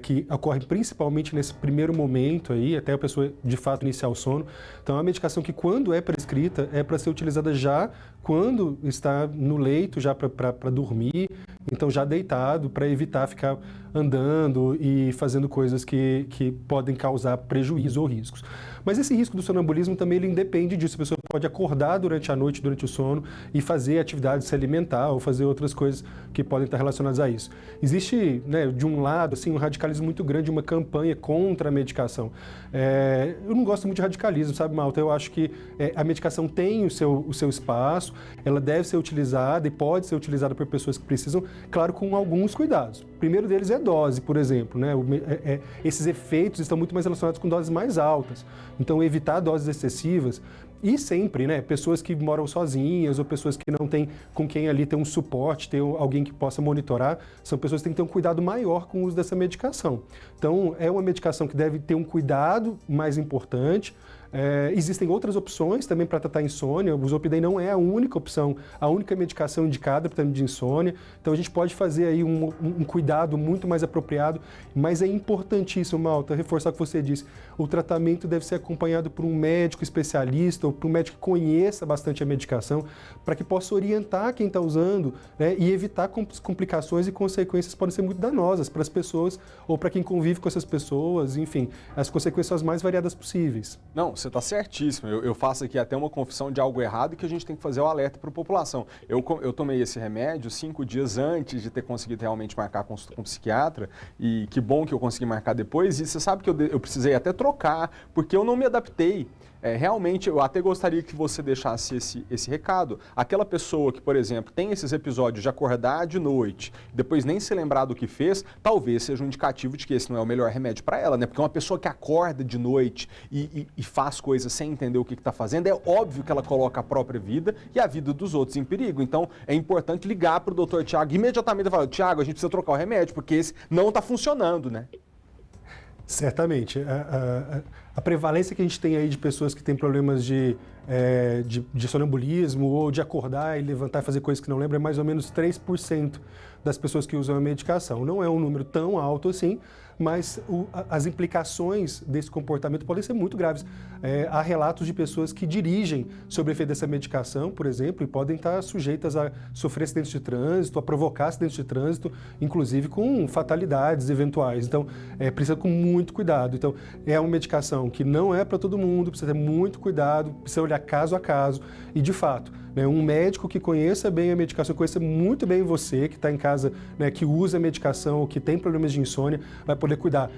que ocorrem principalmente nesse primeiro momento aí, até a pessoa de fato iniciar o sono. Então é uma medicação que, quando é prescrita, é para ser utilizada já quando está no leito, já para dormir, então já deitado, para evitar ficar andando e fazendo coisas que podem causar prejuízo ou riscos. Mas esse risco do sonambulismo também ele independe disso. A pessoa pode acordar durante a noite, durante o sono, e fazer atividade, se alimentar ou fazer outras coisas que podem estar relacionadas a isso. Existe, de um lado, assim, um radicalismo muito grande, uma campanha contra a medicação. Eu não gosto muito de radicalismo, sabe, Malta? Eu acho que a medicação tem o seu espaço, ela deve ser utilizada e pode ser utilizada por pessoas que precisam, claro, com alguns cuidados. O primeiro deles é dose, por exemplo, esses efeitos estão muito mais relacionados com doses mais altas. Então, evitar doses excessivas e sempre, pessoas que moram sozinhas ou pessoas que não têm com quem ali ter um suporte, ter alguém que possa monitorar, são pessoas que têm que ter um cuidado maior com o uso dessa medicação. Então, é uma medicação que deve ter um cuidado mais importante. Existem outras opções também para tratar insônia. O Zolpidem não é a única opção, a única medicação indicada para tratamento de insônia. Então a gente pode fazer aí um cuidado muito mais apropriado, mas é importantíssimo, Malta, reforçar o que você disse. O tratamento deve ser acompanhado por um médico especialista ou por um médico que conheça bastante a medicação, para que possa orientar quem está usando, e evitar complicações e consequências que podem ser muito danosas para as pessoas ou para quem convive com essas pessoas, enfim, as consequências mais variadas possíveis.
Não, você está certíssimo. Eu faço aqui até uma confissão de algo errado e que a gente tem que fazer o alerta para a população. Eu tomei esse remédio 5 dias antes de ter conseguido realmente marcar com um psiquiatra, e que bom que eu consegui marcar depois. E você sabe que eu precisei até trocar, porque eu não me adaptei. Realmente, eu até gostaria que você deixasse esse recado. Aquela pessoa que, por exemplo, tem esses episódios de acordar de noite, depois nem se lembrar do que fez, talvez seja um indicativo de que esse não é o melhor remédio para ela, né? Porque uma pessoa que acorda de noite e faz coisas sem entender o que está fazendo, é óbvio que ela coloca a própria vida e a vida dos outros em perigo. Então, é importante ligar para o Dr. Tiago imediatamente e falar: Tiago, a gente precisa trocar o remédio, porque esse não está funcionando, né?
Certamente. A prevalência que a gente tem aí de pessoas que têm problemas de sonambulismo ou de acordar e levantar e fazer coisas que não lembram é mais ou menos 3% das pessoas que usam a medicação. Não é um número tão alto assim, mas as implicações desse comportamento podem ser muito graves. Há relatos de pessoas que dirigem sob o efeito dessa medicação, por exemplo, e podem estar sujeitas a sofrer acidentes de trânsito, a provocar acidentes de trânsito, inclusive com fatalidades eventuais. Então, precisa com muito cuidado. Então, é uma medicação que não é para todo mundo, precisa ter muito cuidado, precisa olhar caso a caso e, de fato, um médico que conheça bem a medicação, conheça muito bem você que está em casa, que usa a medicação ou que tem problemas de insônia, vai poder cuidar.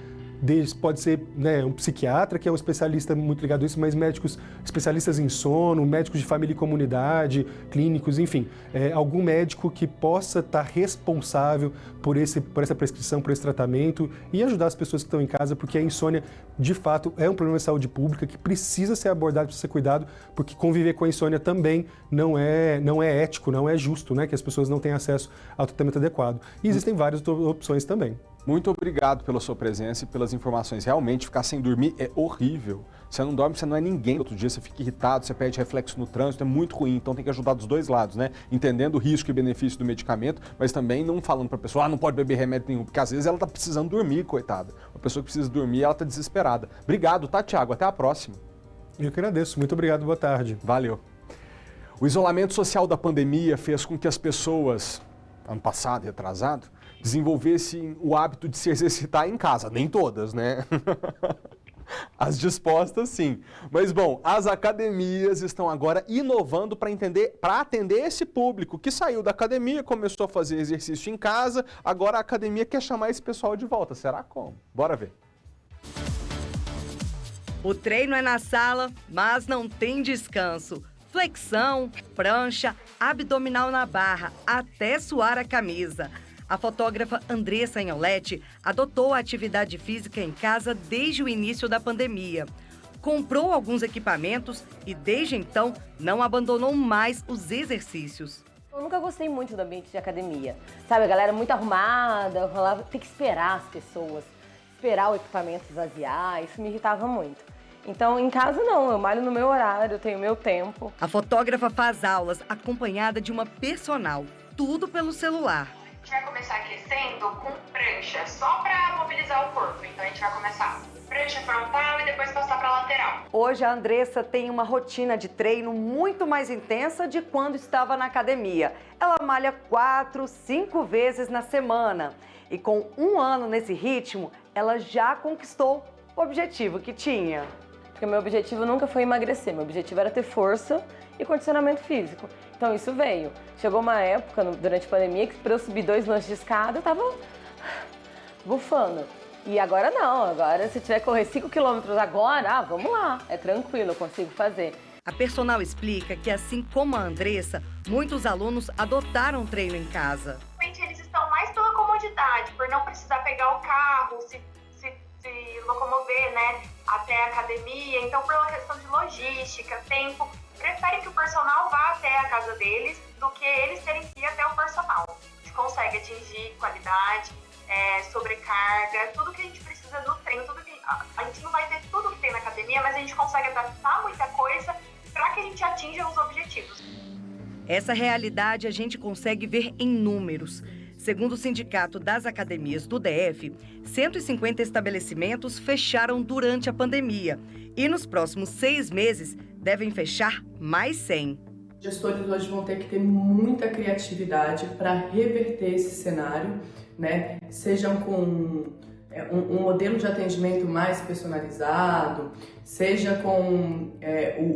Pode ser um psiquiatra, que é um especialista muito ligado a isso, mas médicos especialistas em sono, médicos de família e comunidade, clínicos, enfim, algum médico que possa estar responsável por essa prescrição, por esse tratamento e ajudar as pessoas que estão em casa, porque a insônia, de fato, é um problema de saúde pública que precisa ser abordado, precisa ser cuidado, porque conviver com a insônia também não é ético, não é justo, que as pessoas não têm acesso ao tratamento adequado. E existem várias opções também.
Muito obrigado pela sua presença e pelas informações. Realmente, ficar sem dormir é horrível. Você não dorme, você não é ninguém. Outro dia você fica irritado, você perde reflexo no trânsito, é muito ruim. Então tem que ajudar dos dois lados, né? Entendendo o risco e benefício do medicamento, mas também não falando para a pessoa, não pode beber remédio nenhum, porque às vezes ela está precisando dormir, coitada. Uma pessoa que precisa dormir, ela está desesperada. Obrigado, tá, Tiago? Até a próxima.
Eu que agradeço. Muito obrigado. Boa tarde.
Valeu. O isolamento social da pandemia fez com que as pessoas, ano passado, retrasado, desenvolvessem o hábito de se exercitar em casa. Nem todas, né? As dispostas, sim. Mas, bom, as academias estão agora inovando para atender esse público que saiu da academia, começou a fazer exercício em casa, agora a academia quer chamar esse pessoal de volta. Será como? Bora ver.
O treino é na sala, mas não tem descanso. Flexão, prancha, abdominal na barra, até suar a camisa. A fotógrafa Andressa Agnoletti adotou a atividade física em casa desde o início da pandemia. Comprou alguns equipamentos e, desde então, não abandonou mais os exercícios.
Eu nunca gostei muito do ambiente de academia. Sabe, a galera muito arrumada, eu falava, tem que esperar as pessoas, esperar o equipamento esvaziar, isso me irritava muito. Então, em casa não, eu malho no meu horário, eu tenho meu tempo.
A fotógrafa faz aulas acompanhada de uma personal, tudo pelo celular.
A gente vai começar aquecendo com prancha, só para mobilizar o corpo. Então a gente vai começar prancha frontal e depois passar para lateral.
Hoje a Andressa tem uma rotina de treino muito mais intensa de quando estava na academia. Ela malha 4, 5 vezes na semana. E com 1 ano nesse ritmo, ela já conquistou o objetivo que tinha.
Porque meu objetivo nunca foi emagrecer, meu objetivo era ter força e condicionamento físico. Então isso veio. Chegou uma época, durante a pandemia, que para eu subir 2 lances de escada, eu tava bufando. E agora não, agora se tiver que correr 5 quilômetros agora, vamos lá, é tranquilo, eu consigo fazer.
A personal explica que, assim como a Andressa, muitos alunos adotaram treino em casa.
Eles estão mais pela comodidade, por não precisar pegar o carro, se locomover, né, até a academia. Então, por uma questão de logística, tempo, preferem que o personal vá até a casa deles do que eles terem que ir até o personal. A gente consegue atingir qualidade, sobrecarga, tudo que a gente precisa no treino, a gente não vai ter tudo que tem na academia, mas a gente consegue adaptar muita coisa para que a gente atinja os objetivos.
Essa realidade a gente consegue ver em números. Segundo o Sindicato das Academias do DF, 150 estabelecimentos fecharam durante a pandemia e nos próximos 6 meses devem fechar mais 100.
Gestores hoje vão ter que ter muita criatividade para reverter esse cenário, né? Sejam com um modelo de atendimento mais personalizado, seja com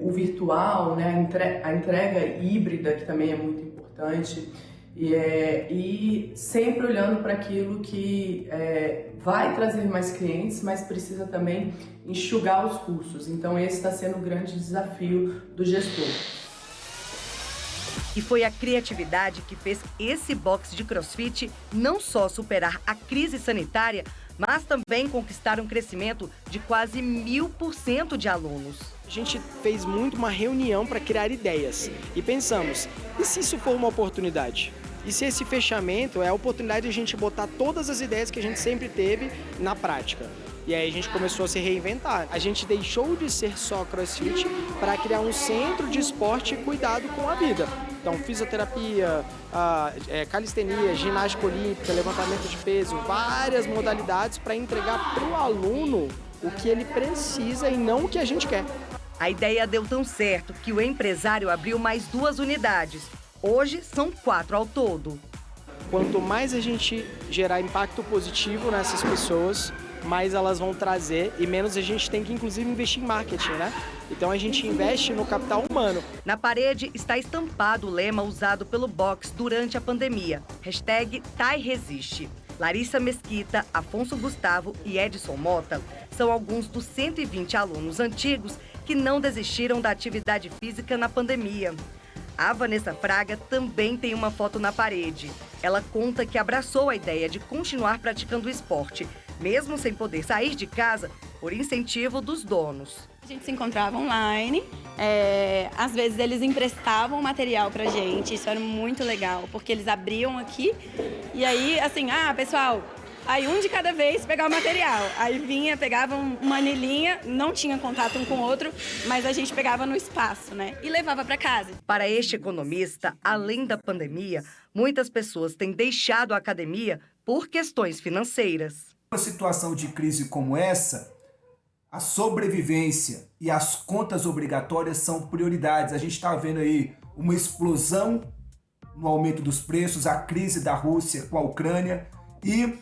o virtual, né, a entrega híbrida, que também é muito importante, e sempre olhando para aquilo que vai trazer mais clientes, mas precisa também enxugar os custos. Então esse está sendo o grande desafio do gestor.
E foi a criatividade que fez esse box de CrossFit não só superar a crise sanitária, mas também conquistar um crescimento de quase 1000% de alunos.
A gente fez muito uma reunião para criar ideias e pensamos, e se isso for uma oportunidade? E se esse fechamento é a oportunidade de a gente botar todas as ideias que a gente sempre teve na prática? E aí a gente começou a se reinventar. A gente deixou de ser só CrossFit para criar um centro de esporte e cuidado com a vida. Então, fisioterapia, calistenia, ginástica olímpica, levantamento de peso, várias modalidades para entregar para o aluno o que ele precisa e não o que a gente quer.
A ideia deu tão certo que o empresário abriu mais 2 unidades. Hoje são 4 ao todo.
Quanto mais a gente gerar impacto positivo nessas pessoas, mais elas vão trazer e menos a gente tem que, inclusive, investir em marketing, né? Então a gente investe no capital humano.
Na parede está estampado o lema usado pelo box durante a pandemia. #TaiResiste. Larissa Mesquita, Afonso Gustavo e Edson Mota são alguns dos 120 alunos antigos que não desistiram da atividade física na pandemia. A Vanessa Fraga também tem uma foto na parede. Ela conta que abraçou a ideia de continuar praticando o esporte, mesmo sem poder sair de casa, por incentivo dos donos.
A gente se encontrava online, às vezes eles emprestavam material pra gente, isso era muito legal, porque eles abriam aqui e aí, assim, pessoal, aí um de cada vez pegar o material. Aí vinha, pegava uma anilhinha, não tinha contato um com o outro, mas a gente pegava no espaço, né? E levava para casa.
Para este economista, além da pandemia, muitas pessoas têm deixado a academia por questões financeiras.
Uma situação de crise como essa, a sobrevivência e as contas obrigatórias são prioridades. A gente está vendo aí uma explosão no aumento dos preços, a crise da Rússia com a Ucrânia e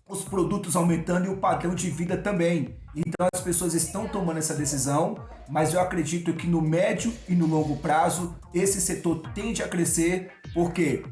os produtos aumentando e o padrão de vida também. Então as pessoas estão tomando essa decisão, mas eu acredito que no médio e no longo prazo esse setor tende a crescer, porque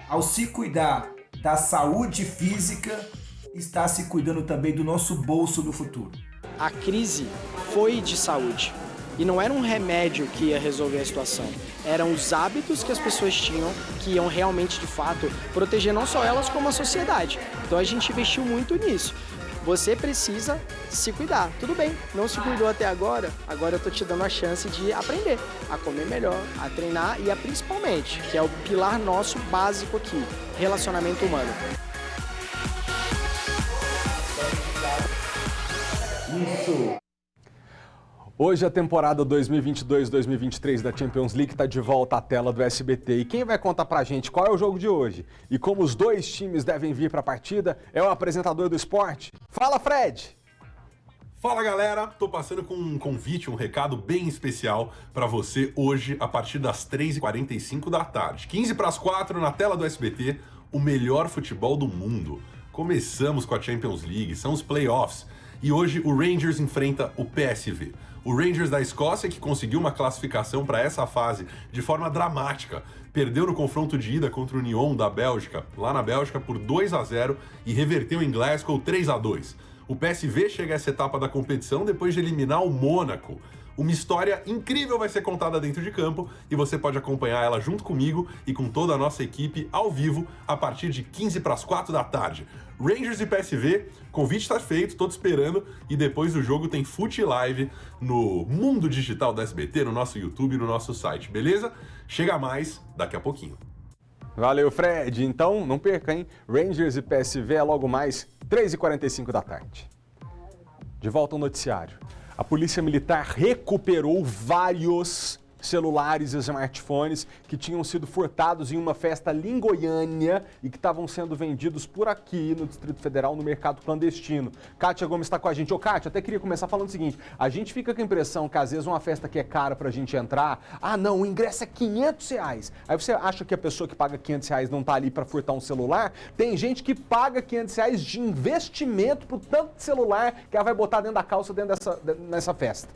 ao se cuidar da saúde física, está se cuidando também do nosso bolso no futuro.
A crise foi de saúde e não era um remédio que ia resolver a situação. Eram os hábitos que as pessoas tinham que iam realmente, de fato, proteger não só elas como a sociedade. Então a gente investiu muito nisso. Você precisa se cuidar. Tudo bem, não se cuidou até agora eu tô te dando a chance de aprender a comer melhor, a treinar e a principalmente, que é o pilar nosso básico aqui, relacionamento humano.
Isso. Hoje a temporada 2022-2023 da Champions League está de volta à tela do SBT. E quem vai contar pra gente qual é o jogo de hoje e como os dois times devem vir para a partida é o apresentador do esporte. Fala, Fred!
Fala, galera! Tô passando com um convite, um recado bem especial para você hoje a partir das 3h45 da tarde. 4:15 na tela do SBT, o melhor futebol do mundo. Começamos com a Champions League, são os playoffs. E hoje o Rangers enfrenta o PSV. O Rangers da Escócia, que conseguiu uma classificação para essa fase de forma dramática, perdeu no confronto de ida contra o Nyon da Bélgica, lá na Bélgica, por 2-0 e reverteu em Glasgow 3-2. O PSV chega a essa etapa da competição depois de eliminar o Mônaco. Uma história incrível vai ser contada dentro de campo e você pode acompanhar ela junto comigo e com toda a nossa equipe ao vivo a partir de 15:45 da tarde. Rangers e PSV, convite está feito, tô te esperando, e depois do jogo tem Fute Live no mundo digital da SBT, no nosso YouTube e no nosso site, beleza? Chega mais daqui a pouquinho.
Valeu, Fred. Então, não perca, hein? Rangers e PSV é logo mais 3h45 da tarde. De volta ao noticiário. A Polícia Militar recuperou vários celulares e smartphones que tinham sido furtados em uma festa ali em Goiânia e que estavam sendo vendidos por aqui no Distrito Federal no mercado clandestino. Kátia Gomes está com a gente. Ô Kátia, até queria começar falando o seguinte, a gente fica com a impressão que às vezes uma festa que é cara pra gente entrar, não, o ingresso é R$500. Aí você acha que a pessoa que paga R$500 não tá ali para furtar um celular? Tem gente que paga R$500 de investimento pro tanto de celular que ela vai botar dentro da calça nessa festa.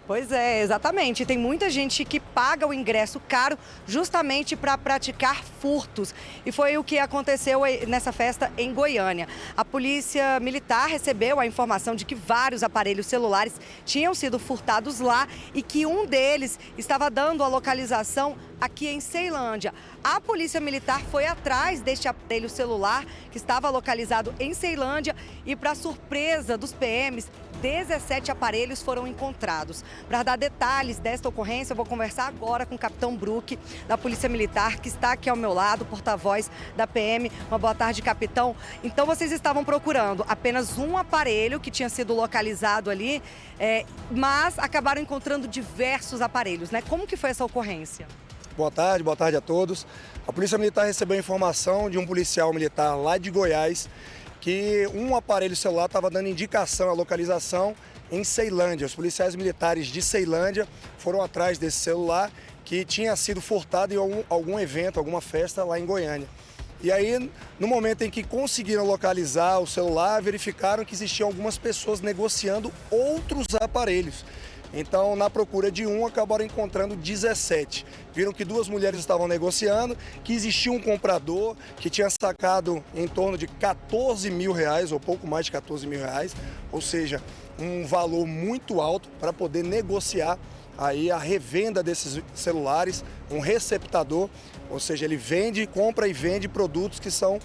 Pois é, exatamente. Tem muita gente que paga o ingresso caro justamente para praticar furtos. E foi o que aconteceu nessa festa em Goiânia. A Polícia Militar recebeu a informação de que vários aparelhos celulares tinham sido furtados lá e que um deles estava dando a localização aqui em Ceilândia. A Polícia Militar foi atrás deste aparelho celular que estava localizado em Ceilândia e, para surpresa dos PMs, 17 aparelhos foram encontrados. Para dar detalhes desta ocorrência, eu vou conversar agora com o Capitão Brook, da Polícia Militar, que está aqui ao meu lado, porta-voz da PM. Uma boa tarde, capitão. Então, vocês estavam procurando apenas um aparelho que tinha sido localizado ali, mas acabaram encontrando diversos aparelhos, né? Como que foi essa ocorrência?
Boa tarde a todos. A Polícia Militar recebeu informação de um policial militar lá de Goiás que um aparelho celular estava dando indicação, a localização em Ceilândia. Os policiais militares de Ceilândia foram atrás desse celular que tinha sido furtado em algum evento, alguma festa lá em Goiânia. E aí, no momento em que conseguiram localizar o celular, verificaram que existiam algumas pessoas negociando outros aparelhos. Então, na procura de um, acabaram encontrando 17. Viram que 2 mulheres estavam negociando, que existia um comprador que tinha sacado em torno de R$14 mil, ou pouco mais de R$14 mil, ou seja, um valor muito alto para poder negociar aí a revenda desses celulares, um receptador, ou seja, ele compra e vende produtos que são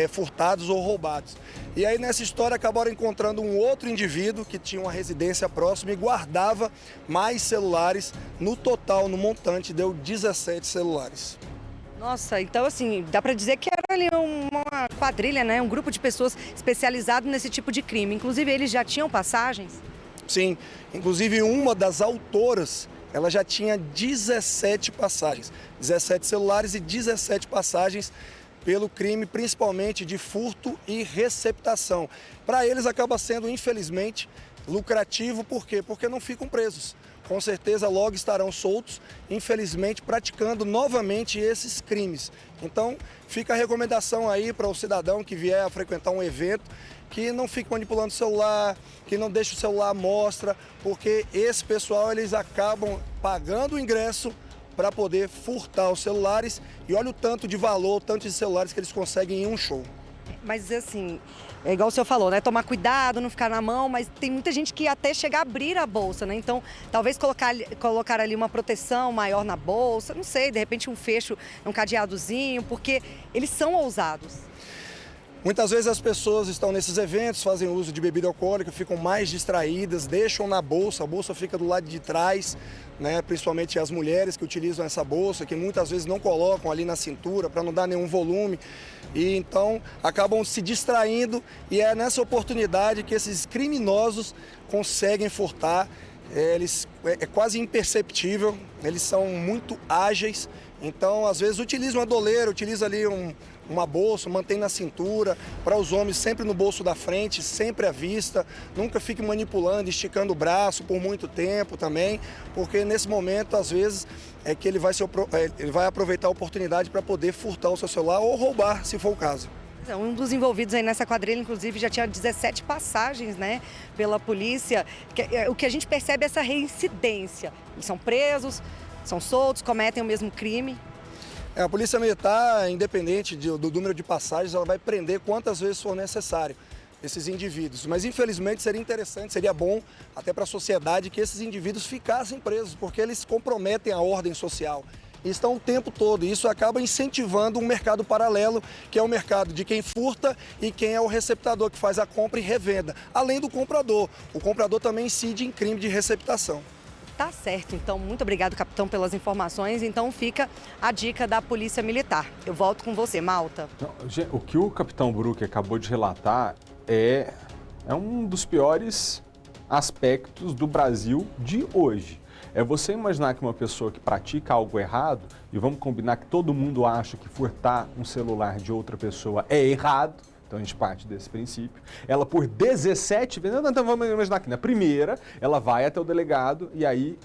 furtados ou roubados. E aí nessa história acabaram encontrando um outro indivíduo que tinha uma residência próxima e guardava mais celulares. No total, no montante, deu 17 celulares.
Nossa, então assim, dá para dizer que era ali uma quadrilha, né? Um grupo de pessoas especializado nesse tipo de crime. Inclusive, eles já tinham passagens?
Sim, inclusive uma das autoras, ela já tinha 17 passagens. 17 celulares e 17 passagens pelo crime, principalmente de furto e receptação. Para eles acaba sendo, infelizmente, lucrativo. Por quê? Porque não ficam presos. Com certeza logo estarão soltos, infelizmente, praticando novamente esses crimes. Então, fica a recomendação aí para o cidadão que vier a frequentar um evento, que não fique manipulando o celular, que não deixe o celular à mostra, porque esse pessoal, eles acabam pagando o ingresso para poder furtar os celulares e olha o tanto de valor, o tanto de celulares que eles conseguem em um show.
Mas assim, é igual o senhor falou, né? Tomar cuidado, não ficar na mão, mas tem muita gente que até chega a abrir a bolsa, né? Então, talvez colocar ali uma proteção maior na bolsa, não sei, de repente um fecho, um cadeadozinho, porque eles são ousados.
Muitas vezes as pessoas estão nesses eventos, fazem uso de bebida alcoólica, ficam mais distraídas, deixam na bolsa, a bolsa fica do lado de trás, né? Principalmente as mulheres que utilizam essa bolsa, que muitas vezes não colocam ali na cintura para não dar nenhum volume. E então acabam se distraindo e é nessa oportunidade que esses criminosos conseguem furtar. É quase imperceptível, eles são muito ágeis, então às vezes utilizam uma doleira, utiliza ali uma bolsa, mantém na cintura, para os homens sempre no bolso da frente, sempre à vista, nunca fique manipulando, esticando o braço por muito tempo também, porque nesse momento às vezes é que ele vai aproveitar a oportunidade para poder furtar o seu celular ou roubar, se for o caso.
Um dos envolvidos aí nessa quadrilha, inclusive, já tinha 17 passagens, né, pela polícia. O que a gente percebe é essa reincidência. Eles são presos, são soltos, cometem o mesmo crime.
A Polícia Militar, independente do número de passagens, ela vai prender quantas vezes for necessário esses indivíduos. Mas, infelizmente, seria interessante, seria bom até para a sociedade que esses indivíduos ficassem presos, porque eles comprometem a ordem social. Estão o tempo todo e isso acaba incentivando um mercado paralelo, que é o mercado de quem furta e quem é o receptador, que faz a compra e revenda, além do comprador. O comprador também incide em crime de receptação.
Tá certo, então muito obrigado, capitão, pelas informações. Então fica a dica da Polícia Militar. Eu volto com você, Malta.
O que o capitão Brook acabou de relatar é um dos piores aspectos do Brasil de hoje. É você imaginar que uma pessoa que pratica algo errado, e vamos combinar que todo mundo acha que furtar um celular de outra pessoa é errado, então a gente parte desse princípio. Ela por 17 vezes, então vamos imaginar que na primeira, ela vai até o delegado e aí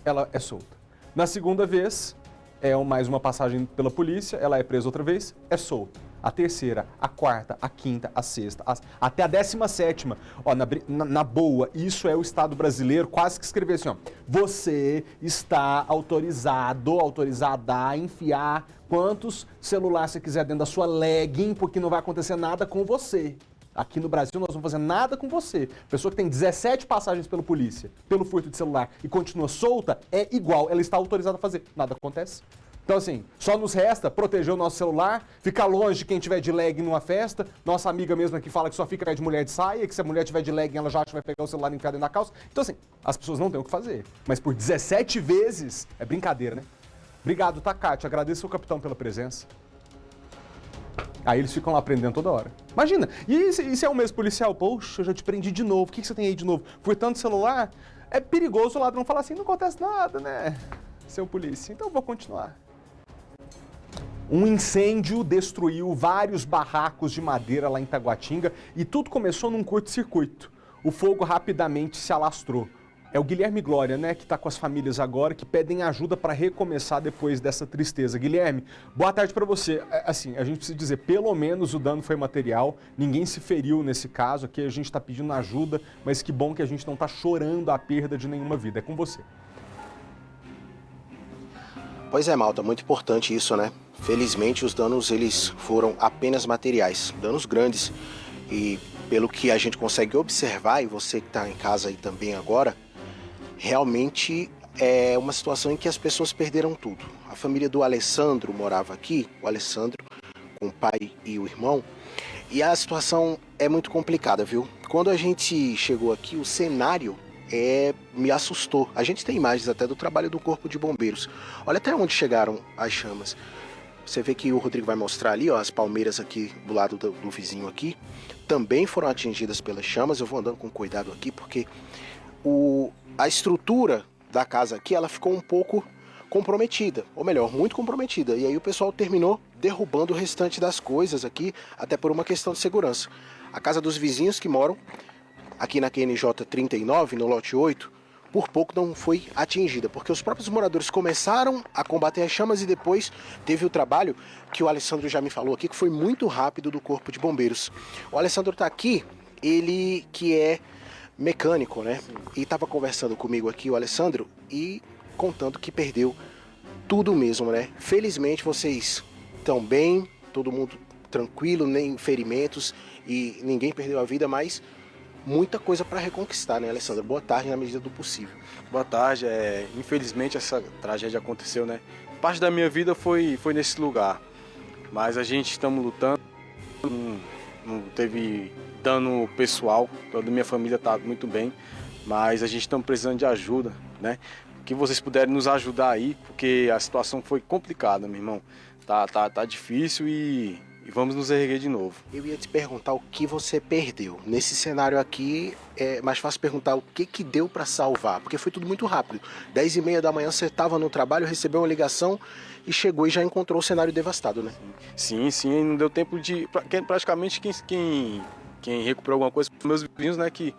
ela é solta. Na segunda vez, é mais uma passagem pela polícia, ela é presa outra vez, é solta. A terceira, a quarta, a quinta, a sexta, até a 17ª. Ó, na boa, isso é o Estado brasileiro quase que escrever assim, ó. Você está autorizada a enfiar quantos celulares você quiser dentro da sua legging, porque não vai acontecer nada com você. Aqui no Brasil nós não vamos fazer nada com você. Pessoa que tem 17 passagens pela polícia, pelo furto de celular e continua solta, é igual, ela está autorizada a fazer. Nada acontece. Então assim, só nos resta proteger o nosso celular, ficar longe de quem tiver de legging numa festa. Nossa amiga mesmo aqui fala que só fica de mulher de saia, que se a mulher tiver de legging ela já acha que vai pegar o celular enfiado dentro da calça. Então assim, as pessoas não têm o que fazer. Mas por 17 vezes, é brincadeira, né? Obrigado, tá, Kátia? Agradeço ao capitão pela presença. Aí eles ficam lá prendendo toda hora. Imagina, e se é o mesmo policial? Poxa, eu já te prendi de novo, o que você tem aí de novo? Furtando celular? É perigoso o ladrão falar assim, não acontece nada, né, seu polícia? Então eu vou continuar. Um incêndio destruiu vários barracos de madeira lá em Taguatinga e tudo começou num curto-circuito. O fogo rapidamente se alastrou. É o Guilherme Glória, né, que está com as famílias agora, que pedem ajuda para recomeçar depois dessa tristeza. Guilherme, boa tarde para você. Assim, a gente precisa dizer, pelo menos o dano foi material, ninguém se feriu nesse caso, aqui a gente está pedindo ajuda, mas que bom que a gente não está chorando a perda de nenhuma vida. É com você.
Pois é, Malta, muito importante isso, né? Felizmente os danos eles foram apenas materiais, danos grandes. E pelo que a gente consegue observar, e você que está em casa aí também agora, realmente é uma situação em que as pessoas perderam tudo. A família do Alessandro morava aqui, o Alessandro com o pai e o irmão, e a situação é muito complicada, viu? Quando a gente chegou aqui, o cenário me assustou. A gente tem imagens até do trabalho do Corpo de Bombeiros. Olha até onde chegaram as chamas. Você vê que o Rodrigo vai mostrar ali, ó, as palmeiras aqui do lado do vizinho aqui, também foram atingidas pelas chamas. Eu vou andando com cuidado aqui, porque a estrutura da casa aqui, ela ficou um pouco comprometida, ou melhor, muito comprometida. E aí o pessoal terminou derrubando o restante das coisas aqui, até por uma questão de segurança. A casa dos vizinhos que moram aqui na QNJ 39, no lote 8, por pouco não foi atingida, porque os próprios moradores começaram a combater as chamas e depois teve o trabalho que o Alessandro já me falou aqui, que foi muito rápido do Corpo de Bombeiros. O Alessandro está aqui, ele que é mecânico, né? E estava conversando comigo aqui, o Alessandro, e contando que perdeu tudo mesmo, né? Felizmente vocês estão bem, todo mundo tranquilo, nem ferimentos e ninguém perdeu a vida, mas muita coisa para reconquistar, né, Alessandro? Boa tarde, na medida do possível.
Boa tarde. Infelizmente essa tragédia aconteceu, né? Parte da minha vida foi nesse lugar, mas a gente estamos lutando, não teve dano pessoal, toda a minha família está muito bem, mas a gente está precisando de ajuda, né? Que vocês puderem nos ajudar aí, porque a situação foi complicada, meu irmão. Tá difícil e vamos nos erguer de novo.
Eu ia te perguntar o que você perdeu. Nesse cenário aqui, é mais fácil perguntar o que deu para salvar, porque foi tudo muito rápido. 10h30 da manhã você estava no trabalho, recebeu uma ligação e chegou e já encontrou o cenário devastado, né?
Sim, não deu tempo de... Praticamente quem recuperou alguma coisa foram meus vizinhos, né, que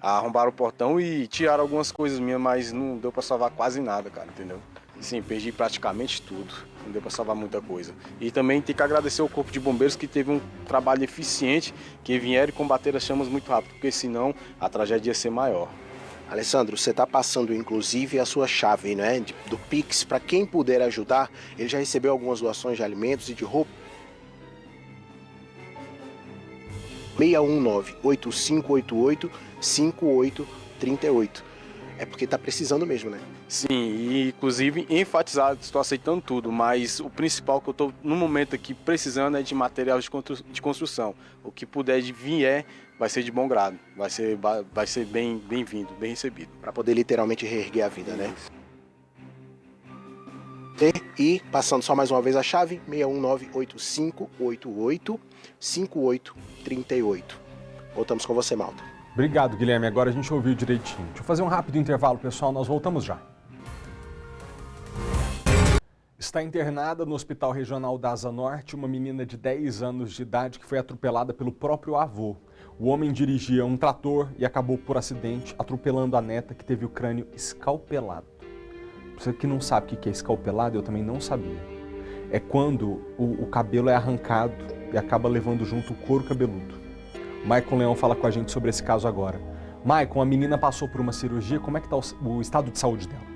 arrombaram o portão e tiraram algumas coisas minhas, mas não deu para salvar quase nada, cara, entendeu? Sim, perdi praticamente tudo, não deu para salvar muita coisa. E também tem que agradecer ao Corpo de Bombeiros que teve um trabalho eficiente, que vieram combater as chamas muito rápido, porque senão a tragédia ia ser maior.
Alessandro, você está passando inclusive a sua chave, né, do Pix, para quem puder ajudar. Ele já recebeu algumas doações de alimentos e de roupa. 619-8588-5838. É porque tá precisando mesmo, né?
Sim, e inclusive enfatizar, estou aceitando tudo, mas o principal que eu estou no momento aqui precisando é de material de construção. O que puder vier vai ser de bom grado, vai ser bem-vindo, bem recebido.
Para poder literalmente reerguer a vida, né? E passando só mais uma vez a chave, 619-8588-5838. Voltamos com você, Malta.
Obrigado, Guilherme. Agora a gente ouviu direitinho. Deixa eu fazer um rápido intervalo, pessoal. Nós voltamos já. Está internada no Hospital Regional da Asa Norte uma menina de 10 anos de idade que foi atropelada pelo próprio avô. O homem dirigia um trator e acabou por acidente atropelando a neta, que teve o crânio escalpelado. Você que não sabe o que é escalpelado, eu também não sabia. É quando o cabelo é arrancado e acaba levando junto o couro cabeludo. O Maicon Leão fala com a gente sobre esse caso agora. Maicon, a menina passou por uma cirurgia, como é que está o estado de saúde dela?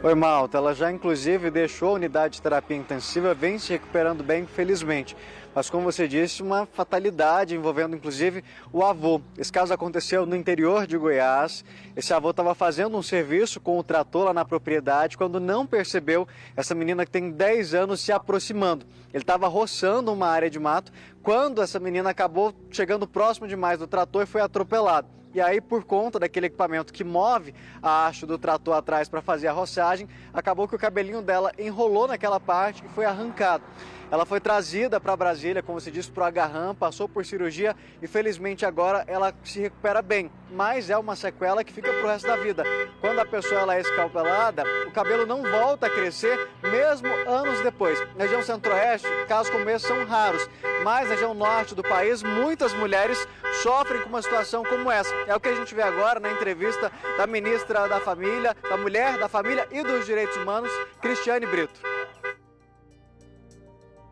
Oi, Malta. Ela já inclusive deixou a unidade de terapia intensiva, vem se recuperando bem, felizmente. Mas como você disse, uma fatalidade envolvendo inclusive o avô. Esse caso aconteceu no interior de Goiás. Esse avô estava fazendo um serviço com o trator lá na propriedade quando não percebeu essa menina que tem 10 anos se aproximando. Ele estava roçando uma área de mato quando essa menina acabou chegando próximo demais do trator e foi atropelada. E aí, por conta daquele equipamento que move a haste do trator atrás para fazer a roçagem, acabou que o cabelinho dela enrolou naquela parte e foi arrancado. Ela foi trazida para Brasília, como se diz, para o Agarram, passou por cirurgia e felizmente agora ela se recupera bem. Mas é uma sequela que fica para o resto da vida. Quando a pessoa ela é escalpelada, o cabelo não volta a crescer, mesmo anos depois. Na região centro-oeste, casos como esse são raros. Mas na região norte do país, muitas mulheres sofrem com uma situação como essa. É o que a gente vê agora na entrevista da ministra da Família, da Mulher, da Família e dos Direitos Humanos, Cristiane Brito.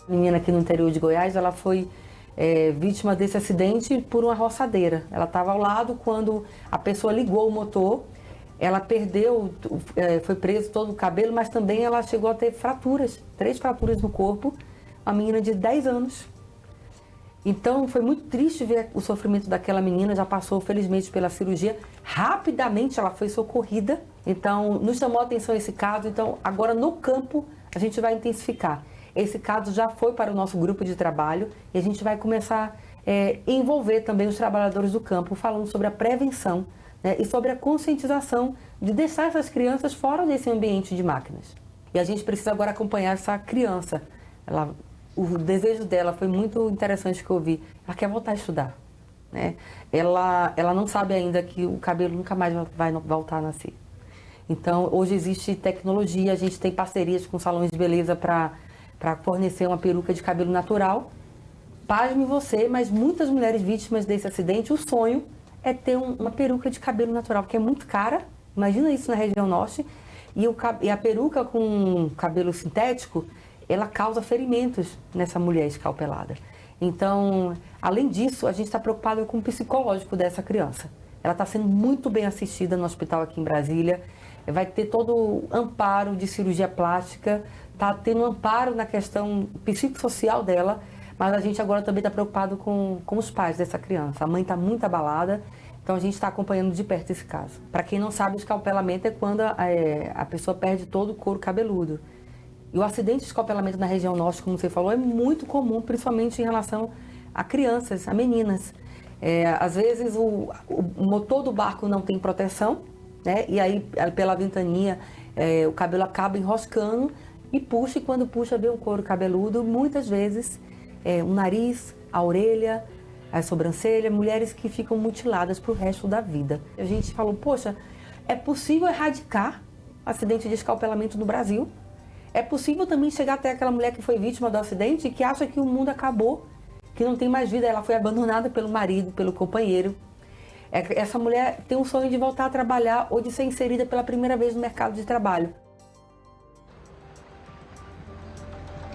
A menina aqui no interior de Goiás, ela foi vítima desse acidente por uma roçadeira. Ela estava ao lado quando a pessoa ligou o motor, ela perdeu, foi preso todo o cabelo, mas também ela chegou a ter fraturas, 3 fraturas no corpo, uma menina de 10 anos. Então foi muito triste ver o sofrimento daquela menina, já passou felizmente pela cirurgia, rapidamente ela foi socorrida, então nos chamou a atenção esse caso, então agora no campo a gente vai intensificar. Esse caso já foi para o nosso grupo de trabalho e a gente vai começar a envolver também os trabalhadores do campo, falando sobre a prevenção, né, e sobre a conscientização de deixar essas crianças fora desse ambiente de máquinas. E a gente precisa agora acompanhar essa criança. O desejo dela foi muito interessante que eu vi. Ela quer voltar a estudar, né? Ela não sabe ainda que o cabelo nunca mais vai voltar a nascer. Então, hoje existe tecnologia, a gente tem parcerias com salões de beleza para fornecer uma peruca de cabelo natural. Pasme você, mas muitas mulheres vítimas desse acidente, o sonho é ter uma peruca de cabelo natural, que é muito cara. Imagina isso na região norte. E a peruca com cabelo sintético, ela causa ferimentos nessa mulher escalpelada. Então, além disso, a gente está preocupado com o psicológico dessa criança. Ela está sendo muito bem assistida no hospital aqui em Brasília. Vai ter todo o amparo de cirurgia plástica, está tendo amparo na questão psicossocial dela, mas a gente agora também está preocupado com os pais dessa criança. A mãe está muito abalada, então a gente está acompanhando de perto esse caso. Para quem não sabe, o escalpelamento é quando a pessoa perde todo o couro cabeludo. E o acidente de escalpelamento na região norte, como você falou, é muito comum, principalmente em relação a crianças, a meninas. Às vezes o motor do barco não tem proteção, né? E aí pela ventania o cabelo acaba enroscando e puxa, e quando puxa vê um couro cabeludo, muitas vezes o nariz, a orelha, a sobrancelha, mulheres que ficam mutiladas para o resto da vida. A gente falou, poxa, é possível erradicar acidente de escalpelamento no Brasil? É possível também chegar até aquela mulher que foi vítima do acidente e que acha que o mundo acabou, que não tem mais vida, ela foi abandonada pelo marido, pelo companheiro. Essa mulher tem um sonho de voltar a trabalhar ou de ser inserida pela primeira vez no mercado de trabalho.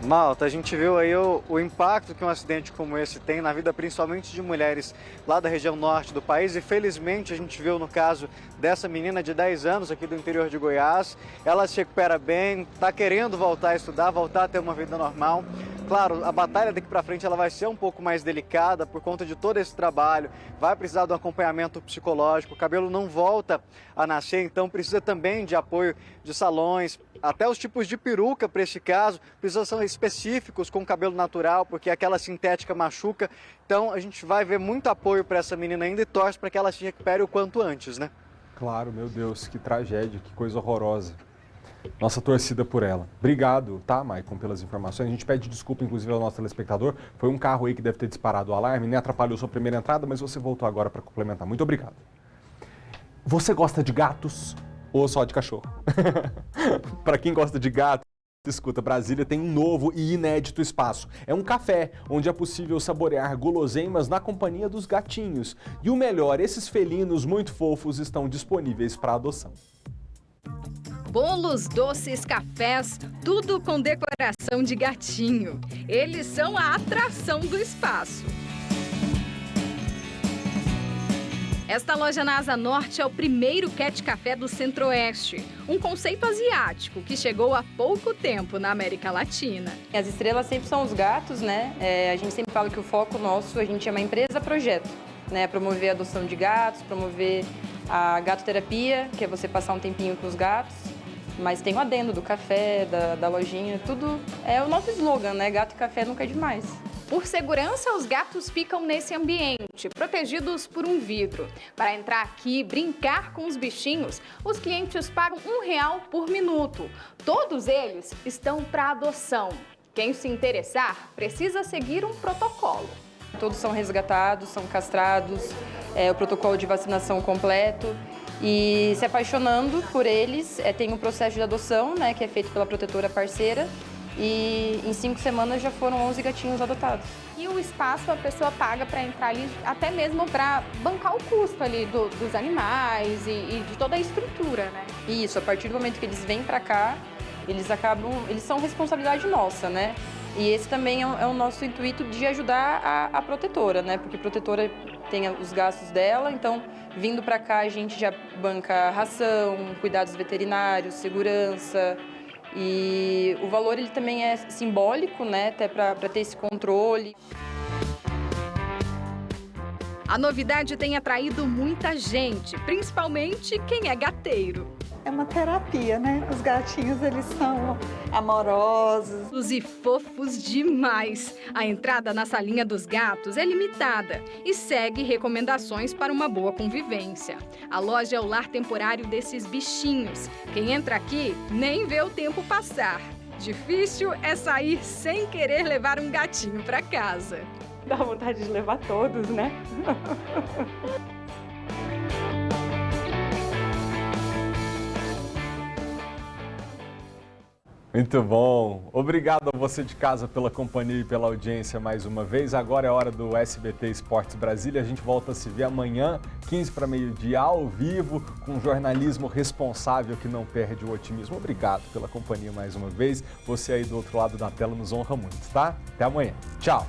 Malta, a gente viu aí o impacto que um acidente como esse tem na vida principalmente de mulheres lá da região norte do país e felizmente a gente viu no caso dessa menina de 10 anos aqui do interior de Goiás. Ela se recupera bem, está querendo voltar a estudar, voltar a ter uma vida normal. Claro, a batalha daqui para frente ela vai ser um pouco mais delicada por conta de todo esse trabalho, vai precisar de um acompanhamento psicológico, o cabelo não volta a nascer, então precisa também de apoio de salões, até os tipos de peruca para esse caso, precisam ser específicos com cabelo natural, porque aquela sintética machuca, então a gente vai ver muito apoio para essa menina ainda e torce para que ela se recupere o quanto antes, né?
Claro, meu Deus, que tragédia, que coisa horrorosa. Nossa torcida por ela. Obrigado, tá, Maicon, pelas informações. A gente pede desculpa, inclusive, ao nosso telespectador. Foi um carro aí que deve ter disparado o alarme, nem atrapalhou sua primeira entrada, mas você voltou agora para complementar. Muito obrigado. Você gosta de gatos? Ou só de cachorro. Para quem gosta de gato, escuta, Brasília tem um novo e inédito espaço. É um café, onde é possível saborear guloseimas na companhia dos gatinhos. E o melhor, esses felinos muito fofos estão disponíveis para adoção.
Bolos, doces, cafés, tudo com decoração de gatinho. Eles são a atração do espaço. Esta loja na Asa Norte é o primeiro cat café do Centro-Oeste, um conceito asiático que chegou há pouco tempo na América Latina.
As estrelas sempre são os gatos, né? A gente sempre fala que o foco nosso, a gente é uma empresa-projeto, né? Promover a adoção de gatos, promover a gatoterapia, que é você passar um tempinho com os gatos. Mas tem o adendo do café, da lojinha, tudo é o nosso slogan, né? Gato e café nunca é demais.
Por segurança, os gatos ficam nesse ambiente, protegidos por um vidro. Para entrar aqui e brincar com os bichinhos, os clientes pagam R$1 por minuto. Todos eles estão para adoção. Quem se interessar precisa seguir um protocolo.
Todos são resgatados, são castrados, o protocolo de vacinação completo. E se apaixonando por eles, tem um processo de adoção, né, que é feito pela protetora parceira. E em 5 semanas já foram 11 gatinhos adotados.
E o espaço a pessoa paga para entrar ali, até mesmo para bancar o custo ali dos animais e de toda a estrutura, né?
Isso, a partir do momento que eles vêm para cá, eles são responsabilidade nossa, né? E esse também é o nosso intuito de ajudar a protetora, né? Porque a protetora tem os gastos dela, então vindo para cá a gente já banca ração, cuidados veterinários, segurança. E o valor ele também é simbólico, né, até para ter esse controle.
A novidade tem atraído muita gente, principalmente quem é gateiro.
É uma terapia, né? Os gatinhos, eles são amorosos.
E fofos demais. A entrada na salinha dos gatos é limitada e segue recomendações para uma boa convivência. A loja é o lar temporário desses bichinhos. Quem entra aqui nem vê o tempo passar. Difícil é sair sem querer levar um gatinho para casa.
Dá vontade de levar todos, né?
Muito bom. Obrigado a você de casa pela companhia e pela audiência mais uma vez. Agora é hora do SBT Esportes Brasília. A gente volta a se ver amanhã, 15 para meio-dia, ao vivo, com jornalismo responsável que não perde o otimismo. Obrigado pela companhia mais uma vez. Você aí do outro lado da tela nos honra muito, tá? Até amanhã. Tchau.